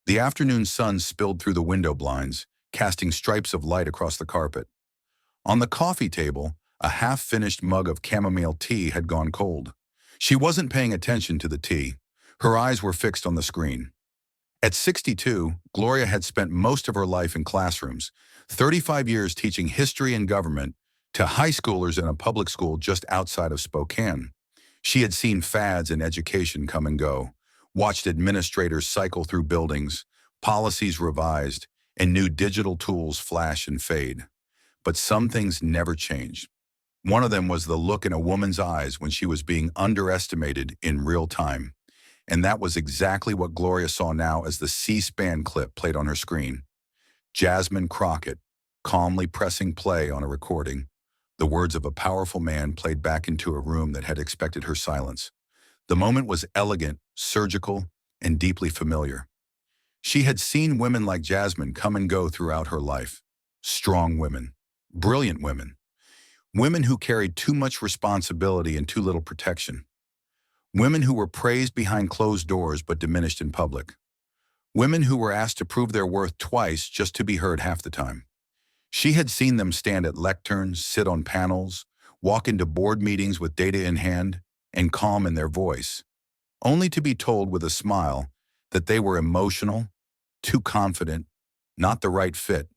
The afternoon sun spilled through the window blinds, casting stripes of light across the carpet. On the coffee table, a half-finished mug of chamomile tea had gone cold. She wasn't paying attention to the tea. Her eyes were fixed on the screen. At 62, Gloria had spent most of her life in classrooms, 35 years teaching history and government to high schoolers in a public school just outside of Spokane. She had seen fads in education come and go, watched administrators cycle through buildings, policies revised, and new digital tools flash and fade. But some things never changed. One of them was the look in a woman's eyes when she was being underestimated in real time. And that was exactly what Gloria saw now as the C-SPAN clip played on her screen. Jasmine Crockett, calmly pressing play on a recording, the words of a powerful man played back into a room that had expected her silence. The moment was elegant, surgical, and deeply familiar. She had seen women like Jasmine come and go throughout her life. Strong women, brilliant women, women who carried too much responsibility and too little protection. Women who were praised behind closed doors but diminished in public. Women who were asked to prove their worth twice just to be heard half the time. She had seen them stand at lecterns, sit on panels, walk into board meetings with data in hand, and calm in their voice, only to be told with a smile that they were emotional, too confident, not the right fit.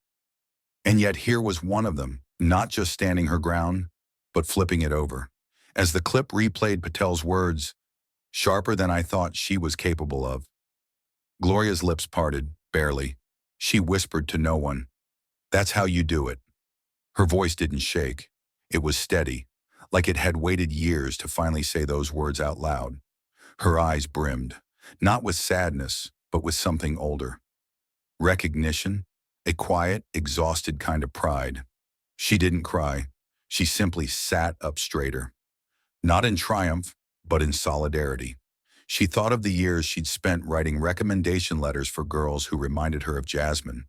And yet here was one of them, not just standing her ground, but flipping it over. As the clip replayed Patel's words, "Sharper than I thought she was capable of." Gloria's lips parted, barely. She whispered to no one, "That's how you do it." Her voice didn't shake. It was steady, like it had waited years to finally say those words out loud. Her eyes brimmed, not with sadness, but with something older. Recognition, a quiet, exhausted kind of pride. She didn't cry. She simply sat up straighter. Not in triumph, but in solidarity. She thought of the years she'd spent writing recommendation letters for girls who reminded her of Jasmine.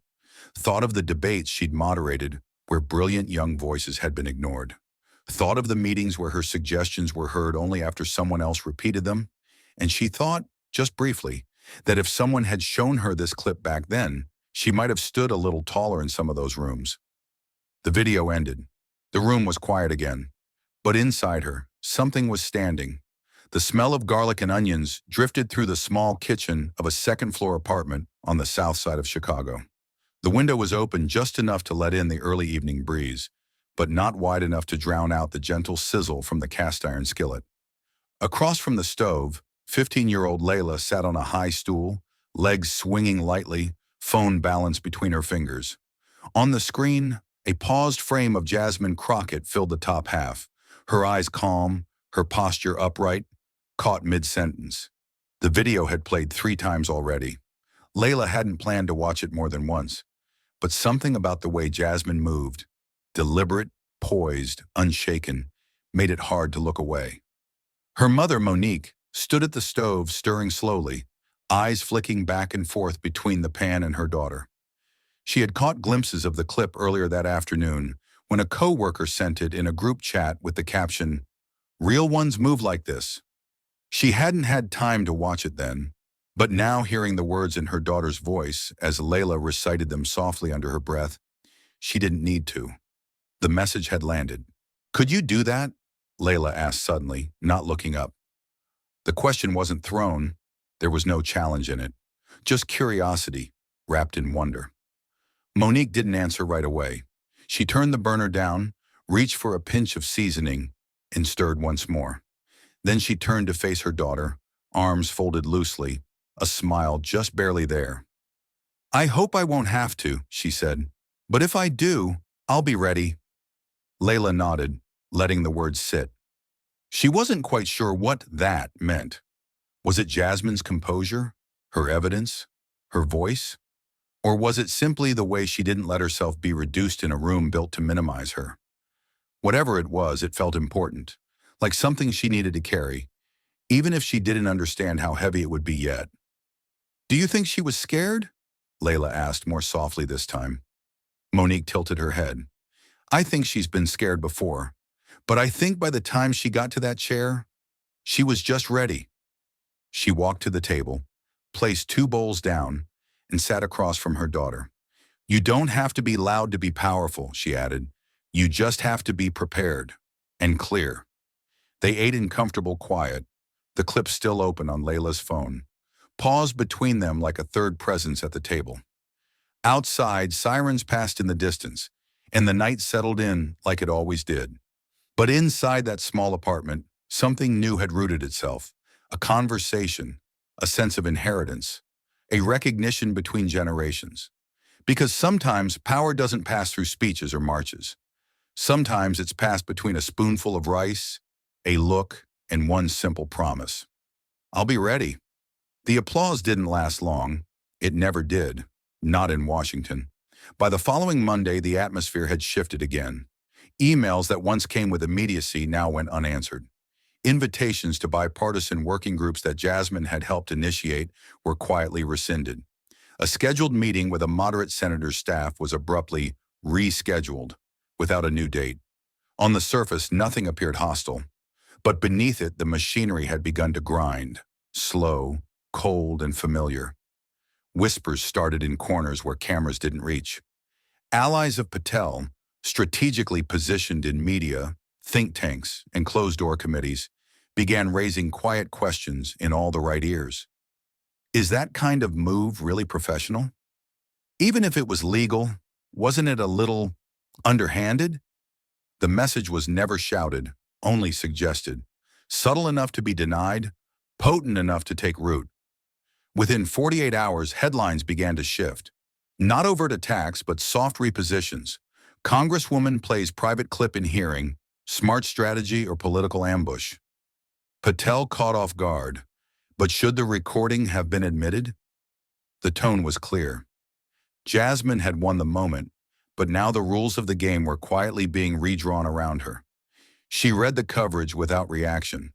Thought of the debates she'd moderated where brilliant young voices had been ignored. Thought of the meetings where her suggestions were heard only after someone else repeated them, and she thought, just briefly, that if someone had shown her this clip back then, she might have stood a little taller in some of those rooms. The video ended. The room was quiet again. But inside her, something was standing. The smell of garlic and onions drifted through the small kitchen of a second-floor apartment on the south side of Chicago. The window was open just enough to let in the early evening breeze, but not wide enough to drown out the gentle sizzle from the cast-iron skillet. Across from the stove, 15-year-old Layla sat on a high stool, legs swinging lightly, phone balanced between her fingers. On the screen, a paused frame of Jasmine Crockett filled the top half, her eyes calm, her posture upright, caught mid-sentence. The video had played 3 times already. Layla hadn't planned to watch it more than once, but something about the way Jasmine moved, deliberate, poised, unshaken, made it hard to look away. Her mother, Monique, stood at the stove stirring slowly, eyes flicking back and forth between the pan and her daughter. She had caught glimpses of the clip earlier that afternoon when a co-worker sent it in a group chat with the caption, "Real ones move like this." She hadn't had time to watch it then, but now hearing the words in her daughter's voice as Layla recited them softly under her breath, she didn't need to. The message had landed. "Could you do that?" Layla asked suddenly, not looking up. The question wasn't thrown. There was no challenge in it. Just curiosity, wrapped in wonder. Monique didn't answer right away. She turned the burner down, reached for a pinch of seasoning, and stirred once more. Then she turned to face her daughter, arms folded loosely, a smile just barely there. "I hope I won't have to," she said. "But if I do, I'll be ready." Layla nodded, letting the words sit. She wasn't quite sure what that meant. Was it Jasmine's composure, her evidence, her voice? Or was it simply the way she didn't let herself be reduced in a room built to minimize her? Whatever it was, it felt important, like something she needed to carry, even if she didn't understand how heavy it would be yet. "Do you think she was scared?" Layla asked more softly this time. Monique tilted her head. "I think she's been scared before, but I think by the time she got to that chair, she was just ready." She walked to the table, placed 2 bowls down, and sat across from her daughter. "You don't have to be loud to be powerful," she added. "You just have to be prepared and clear." They ate in comfortable quiet, the clip still open on Layla's phone, paused between them like a third presence at the table. Outside, sirens passed in the distance, and the night settled in like it always did. But inside that small apartment, something new had rooted itself, a conversation, a sense of inheritance, a recognition between generations. Because sometimes power doesn't pass through speeches or marches. Sometimes it's passed between a spoonful of rice, a look, and one simple promise. "I'll be ready." The applause didn't last long. It never did, not in Washington. By the following Monday, the atmosphere had shifted again. Emails that once came with immediacy now went unanswered. Invitations to bipartisan working groups that Jasmine had helped initiate were quietly rescinded. A scheduled meeting with a moderate senator's staff was abruptly rescheduled, without a new date. On the surface, nothing appeared hostile, but beneath it, the machinery had begun to grind, slow, cold, and familiar. Whispers started in corners where cameras didn't reach. Allies of Patel, strategically positioned in media, think tanks, and closed-door committees, began raising quiet questions in all the right ears. Is that kind of move really professional? Even if it was legal, wasn't it a little underhanded? The message was never shouted, only suggested, subtle enough to be denied, potent enough to take root. Within 48 hours, headlines began to shift. Not overt attacks, but soft repositions. Congresswoman plays private clip in hearing, smart strategy or political ambush. Patel caught off guard, but should the recording have been admitted? The tone was clear. Jasmine had won the moment, but now the rules of the game were quietly being redrawn around her. She read the coverage without reaction,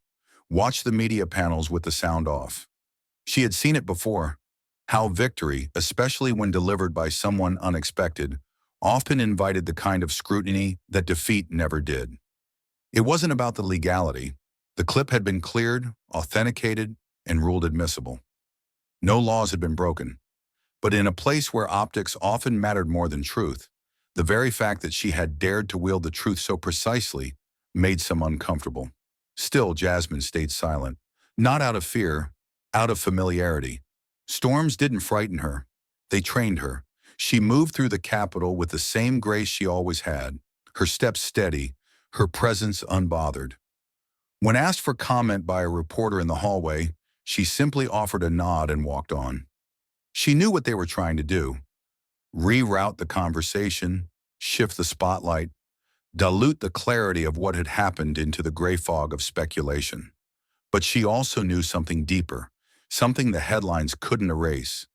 watched the media panels with the sound off. She had seen it before, how victory, especially when delivered by someone unexpected, often invited the kind of scrutiny that defeat never did. It wasn't about the legality. The clip had been cleared, authenticated, and ruled admissible. No laws had been broken. But in a place where optics often mattered more than truth, the very fact that she had dared to wield the truth so precisely made some uncomfortable. Still, Jasmine stayed silent, not out of fear, out of familiarity. Storms didn't frighten her. They trained her. She moved through the capital with the same grace she always had, her steps steady, her presence unbothered. When asked for comment by a reporter in the hallway, she simply offered a nod and walked on. She knew what they were trying to do: reroute the conversation, shift the spotlight, dilute the clarity of what had happened into the gray fog of speculation. But she also knew something deeper, something the headlines couldn't erase.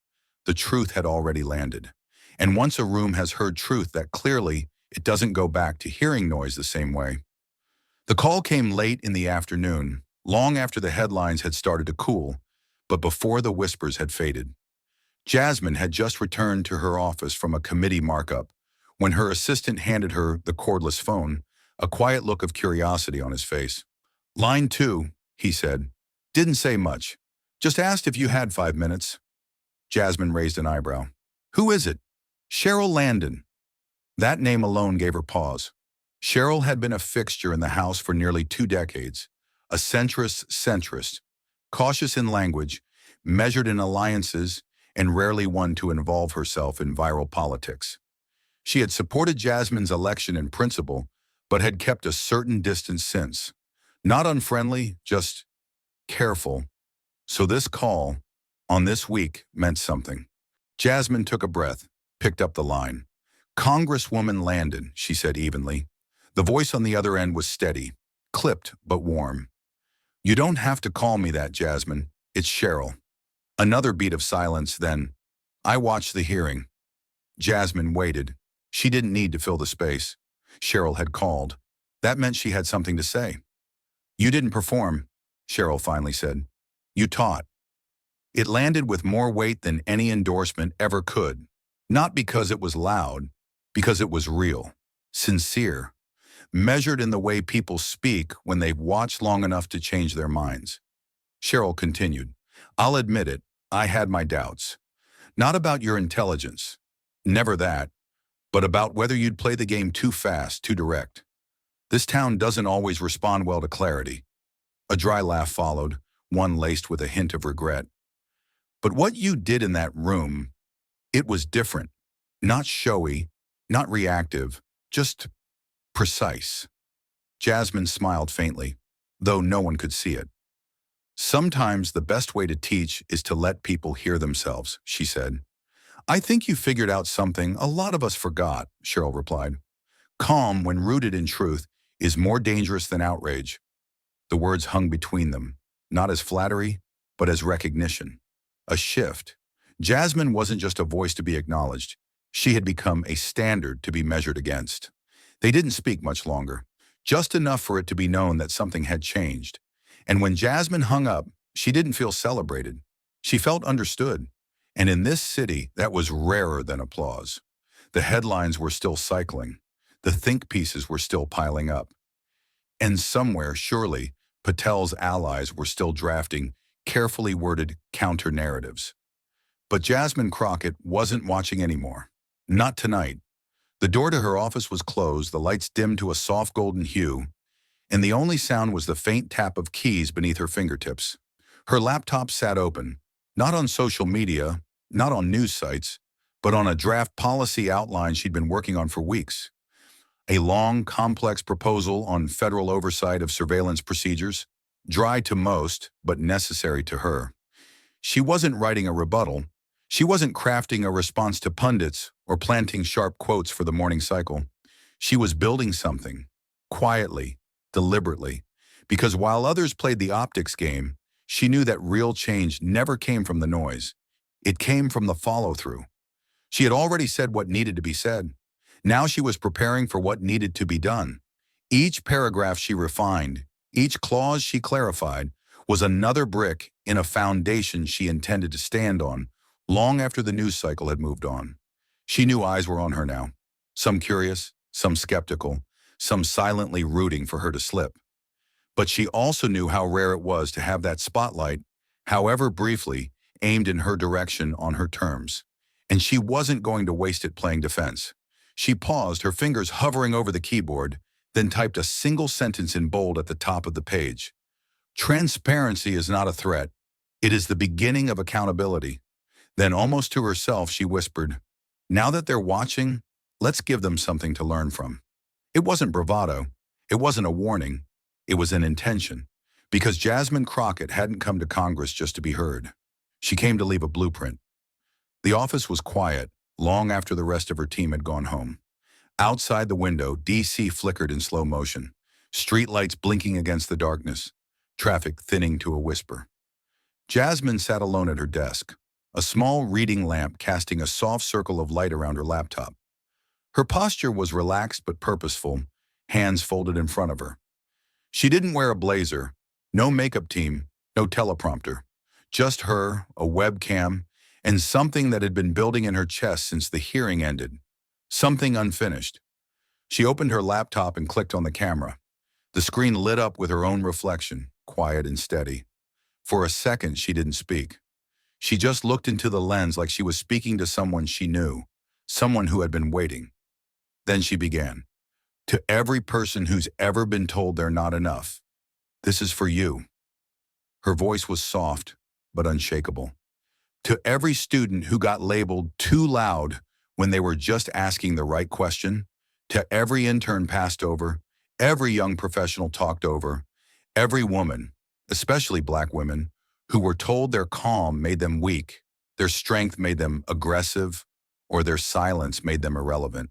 The truth had already landed. And once a room has heard truth that clearly, it doesn't go back to hearing noise the same way. The call came late in the afternoon, long after the headlines had started to cool, but before the whispers had faded. Jasmine had just returned to her office from a committee markup when her assistant handed her the cordless phone, a quiet look of curiosity on his face. "Line 2, he said. "Didn't say much. Just asked if you had 5 minutes. Jasmine raised an eyebrow. "Who is it?" "Cheryl Landon." That name alone gave her pause. Cheryl had been a fixture in the house for nearly 2 decades, a centrist, cautious in language, measured in alliances, and rarely one to involve herself in viral politics. She had supported Jasmine's election in principle, but had kept a certain distance since. Not unfriendly, just careful. So this call, on this week, meant something. Jasmine took a breath, picked up the line. "Congresswoman Landon," she said evenly. The voice on the other end was steady, clipped but warm. "You don't have to call me that, Jasmine. It's Cheryl." Another beat of silence, then, "I watched the hearing." Jasmine waited. She didn't need to fill the space. Cheryl had called. That meant she had something to say. "You didn't perform," Cheryl finally said. "You taught." It landed with more weight than any endorsement ever could. Not because it was loud, because it was real, sincere, measured in the way people speak when they've watched long enough to change their minds. Cheryl continued, "I'll admit it, I had my doubts. Not about your intelligence, never that, but about whether you'd play the game too fast, too direct. This town doesn't always respond well to clarity." A dry laugh followed, one laced with a hint of regret. "But what you did in that room, it was different. Not showy, not reactive, just precise." Jasmine smiled faintly, though no one could see it. "Sometimes the best way to teach is to let people hear themselves," she said. "I think you figured out something a lot of us forgot," Cheryl replied. "Calm, when rooted in truth, is more dangerous than outrage." The words hung between them, not as flattery, but as recognition. A shift. Jasmine wasn't just a voice to be acknowledged. She had become a standard to be measured against. They didn't speak much longer, just enough for it to be known that something had changed. And when Jasmine hung up, she didn't feel celebrated. She felt understood. And in this city, that was rarer than applause. The headlines were still cycling. The think pieces were still piling up. And somewhere, surely, Patel's allies were still drafting carefully worded counter-narratives. But Jasmine Crockett wasn't watching anymore. Not tonight. The door to her office was closed, the lights dimmed to a soft golden hue, and the only sound was the faint tap of keys beneath her fingertips. Her laptop sat open, not on social media, not on news sites, but on a draft policy outline she'd been working on for weeks. A long, complex proposal on federal oversight of surveillance procedures, dry to most, but necessary to her. She wasn't writing a rebuttal. She wasn't crafting a response to pundits or planting sharp quotes for the morning cycle. She was building something, quietly, deliberately, because while others played the optics game, she knew that real change never came from the noise. It came from the follow-through. She had already said what needed to be said. Now she was preparing for what needed to be done. Each paragraph she refined, each clause she clarified, was another brick in a foundation she intended to stand on long after the news cycle had moved on. She knew eyes were on her now, some curious, some skeptical, some silently rooting for her to slip. But she also knew how rare it was to have that spotlight, however briefly, aimed in her direction on her terms. And she wasn't going to waste it playing defense. She paused, her fingers hovering over the keyboard, then typed a single sentence in bold at the top of the page. Transparency is not a threat. It is the beginning of accountability. Then, almost to herself, she whispered, "Now that they're watching, let's give them something to learn from." It wasn't bravado. It wasn't a warning. It was an intention. Because Jasmine Crockett hadn't come to Congress just to be heard. She came to leave a blueprint. The office was quiet, long after the rest of her team had gone home. Outside the window, DC flickered in slow motion, streetlights blinking against the darkness, traffic thinning to a whisper. Jasmine sat alone at her desk, a small reading lamp casting a soft circle of light around her laptop. Her posture was relaxed but purposeful, hands folded in front of her. She didn't wear a blazer, no makeup team, no teleprompter. Just her, a webcam, and something that had been building in her chest since the hearing ended. Something unfinished. She opened her laptop and clicked on the camera. The screen lit up with her own reflection, quiet and steady. For a second, she didn't speak. She just looked into the lens like she was speaking to someone she knew, someone who had been waiting. Then she began. "To every person who's ever been told they're not enough, this is for you." Her voice was soft, but unshakable. "To every student who got labeled too loud when they were just asking the right question, to every intern passed over, every young professional talked over, every woman, especially Black women, who were told their calm made them weak, their strength made them aggressive, or their silence made them irrelevant.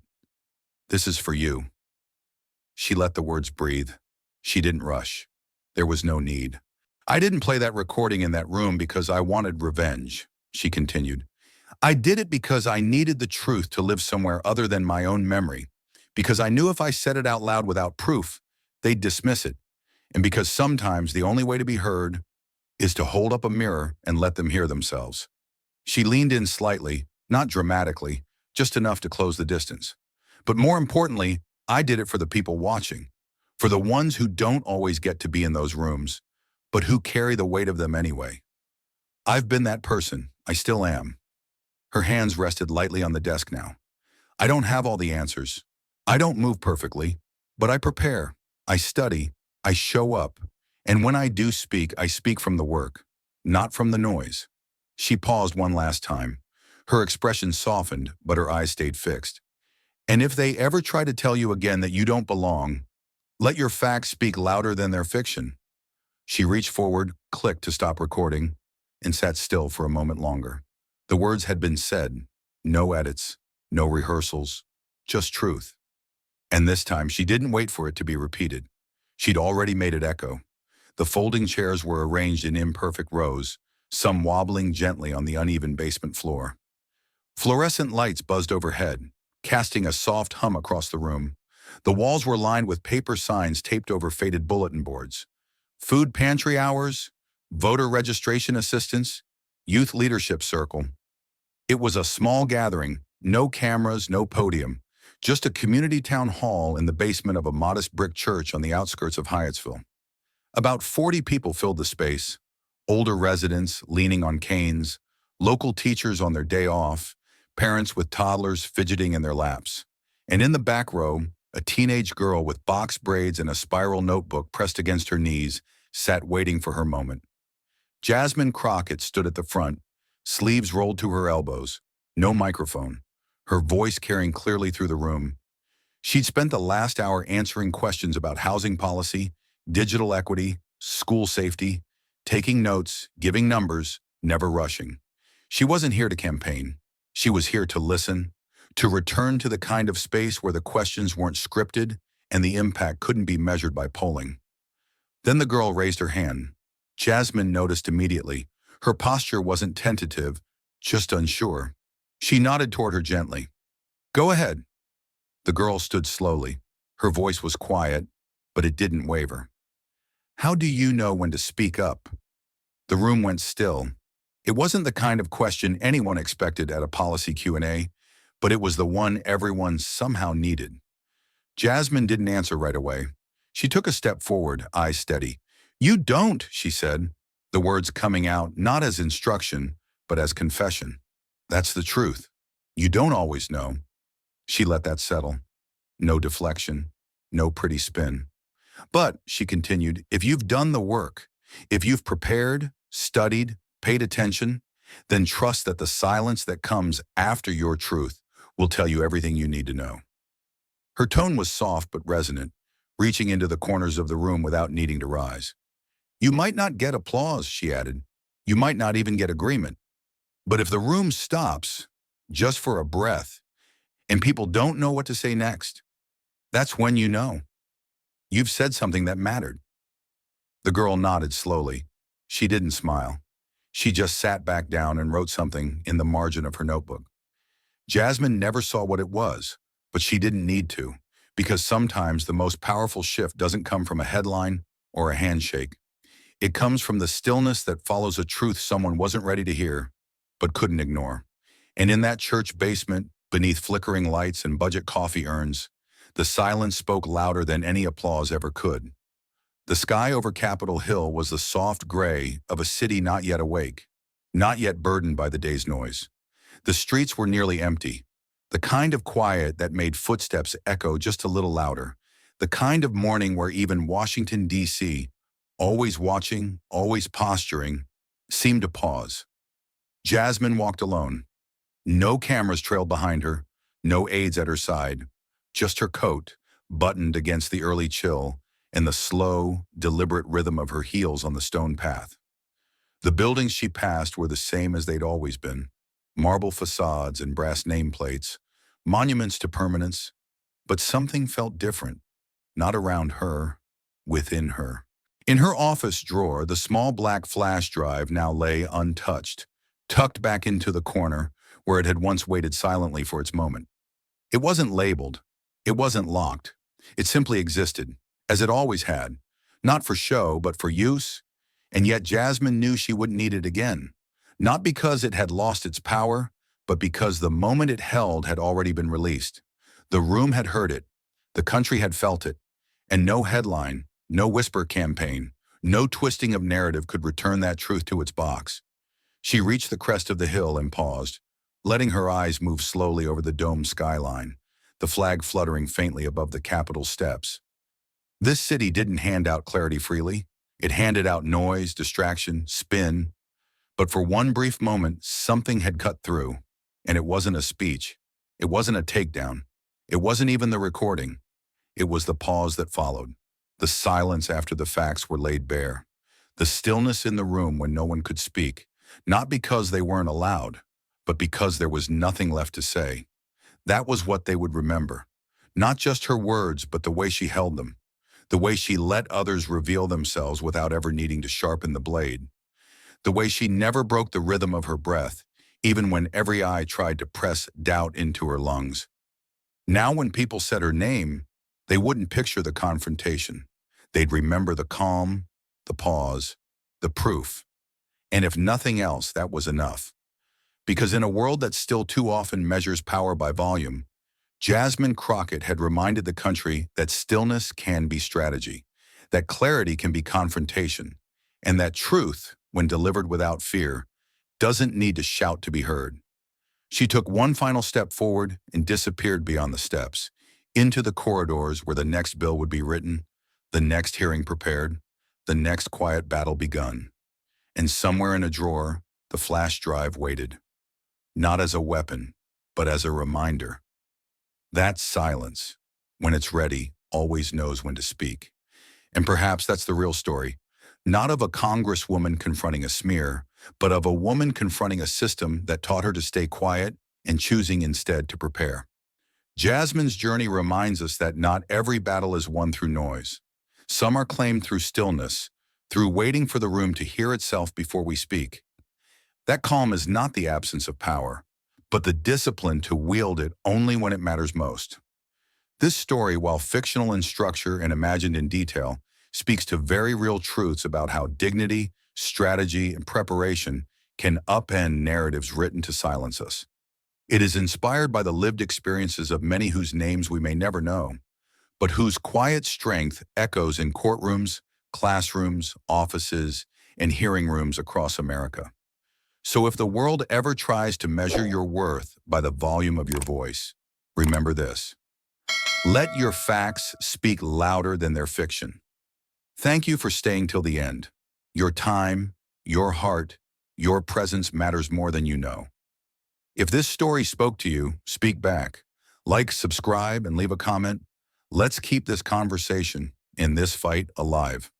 This is for you." She let the words breathe. She didn't rush. There was no need. "I didn't play that recording in that room because I wanted revenge," she continued. "I did it because I needed the truth to live somewhere other than my own memory, because I knew if I said it out loud without proof, they'd dismiss it, and because sometimes the only way to be heard is to hold up a mirror and let them hear themselves." She leaned in slightly, not dramatically, just enough to close the distance. "But more importantly, I did it for the people watching, for the ones who don't always get to be in those rooms, but who carry the weight of them anyway. I've been that person. I still am." Her hands rested lightly on the desk now. "I don't have all the answers. I don't move perfectly, but I prepare. I study. I show up. And when I do speak, I speak from the work, not from the noise." She paused one last time. Her expression softened, but her eyes stayed fixed. "And if they ever try to tell you again that you don't belong, let your facts speak louder than their fiction." She reached forward, clicked to stop recording, and sat still for a moment longer. The words had been said. No edits, no rehearsals, just truth. And this time, she didn't wait for it to be repeated. She'd already made it echo. The folding chairs were arranged in imperfect rows, some wobbling gently on the uneven basement floor. Fluorescent lights buzzed overhead, casting a soft hum across the room. The walls were lined with paper signs taped over faded bulletin boards. Food pantry hours, voter registration assistance, youth leadership circle. It was a small gathering, no cameras, no podium, just a community town hall in the basement of a modest brick church on the outskirts of Hyattsville. About 40 people filled the space, older residents leaning on canes, local teachers on their day off, parents with toddlers fidgeting in their laps. And in the back row, a teenage girl with box braids and a spiral notebook pressed against her knees sat waiting for her moment. Jasmine Crockett stood at the front, sleeves rolled to her elbows, no microphone, her voice carrying clearly through the room. She'd spent the last hour answering questions about housing policy, digital equity, school safety, taking notes, giving numbers, never rushing. She wasn't here to campaign. She was here to listen, to return to the kind of space where the questions weren't scripted and the impact couldn't be measured by polling. Then the girl raised her hand. Jasmine noticed immediately. Her posture wasn't tentative, just unsure. She nodded toward her gently. "Go ahead." The girl stood slowly. Her voice was quiet, but it didn't waver. "How do you know when to speak up?" The room went still. It wasn't the kind of question anyone expected at a policy Q&A, but it was the one everyone somehow needed. Jasmine didn't answer right away. She took a step forward, eyes steady. "You don't," she said, the words coming out not as instruction, but as confession. "That's the truth. You don't always know." She let that settle. No deflection, no pretty spin. "But," she continued, "if you've done the work, if you've prepared, studied, paid attention, then trust that the silence that comes after your truth will tell you everything you need to know." Her tone was soft but resonant, reaching into the corners of the room without needing to rise. "You might not get applause," she added. "You might not even get agreement. But if the room stops, just for a breath, and people don't know what to say next, that's when you know. You've said something that mattered." The girl nodded slowly. She didn't smile. She just sat back down and wrote something in the margin of her notebook. Jasmine never saw what it was, but she didn't need to, because sometimes the most powerful shift doesn't come from a headline or a handshake. It comes from the stillness that follows a truth someone wasn't ready to hear, but couldn't ignore. And in that church basement, beneath flickering lights and budget coffee urns, the silence spoke louder than any applause ever could. The sky over Capitol Hill was the soft gray of a city not yet awake, not yet burdened by the day's noise. The streets were nearly empty, the kind of quiet that made footsteps echo just a little louder, the kind of morning where even Washington, D.C., always watching, always posturing, seemed to pause. Jasmine walked alone. No cameras trailed behind her, no aides at her side, just her coat, buttoned against the early chill, and the slow, deliberate rhythm of her heels on the stone path. The buildings she passed were the same as they'd always been: marble facades and brass nameplates, monuments to permanence. But something felt different, not around her, within her. In her office drawer, the small black flash drive now lay untouched, tucked back into the corner where it had once waited silently for its moment. It wasn't labeled. It wasn't locked. It simply existed, as it always had, not for show, but for use. And yet Jasmine knew she wouldn't need it again, not because it had lost its power, but because the moment it held had already been released. The room had heard it, the country had felt it, and no headline, no whisper campaign, no twisting of narrative could return that truth to its box. She reached the crest of the hill and paused, letting her eyes move slowly over the domed skyline, the flag fluttering faintly above the Capitol steps. This city didn't hand out clarity freely. It handed out noise, distraction, spin. But for one brief moment, something had cut through. And it wasn't a speech. It wasn't a takedown. It wasn't even the recording. It was the pause that followed. The silence after the facts were laid bare. The stillness in the room when no one could speak, not because they weren't allowed, but because there was nothing left to say. That was what they would remember. Not just her words, but the way she held them. The way she let others reveal themselves without ever needing to sharpen the blade. The way she never broke the rhythm of her breath, even when every eye tried to press doubt into her lungs. Now when people said her name, they wouldn't picture the confrontation. They'd remember the calm, the pause, the proof. And if nothing else, that was enough. Because in a world that still too often measures power by volume, Jasmine Crockett had reminded the country that stillness can be strategy, that clarity can be confrontation, and that truth, when delivered without fear, doesn't need to shout to be heard. She took one final step forward and disappeared beyond the steps, into the corridors where the next bill would be written, the next hearing prepared, the next quiet battle begun. And somewhere in a drawer, the flash drive waited, not as a weapon, but as a reminder. That silence, when it's ready, always knows when to speak. And perhaps that's the real story, not of a congresswoman confronting a smear, but of a woman confronting a system that taught her to stay quiet and choosing instead to prepare. Jasmine's journey reminds us that not every battle is won through noise. Some are claimed through stillness, through waiting for the room to hear itself before we speak. That calm is not the absence of power, but the discipline to wield it only when it matters most. This story, while fictional in structure and imagined in detail, speaks to very real truths about how dignity, strategy, and preparation can upend narratives written to silence us. It is inspired by the lived experiences of many whose names we may never know, but whose quiet strength echoes in courtrooms, classrooms, offices, and hearing rooms across America. So if the world ever tries to measure your worth by the volume of your voice, remember this: let your facts speak louder than their fiction. Thank you for staying till the end. Your time, your heart, your presence matters more than you know. If this story spoke to you, speak back. Like, subscribe, and leave a comment. Let's keep this conversation in this fight alive.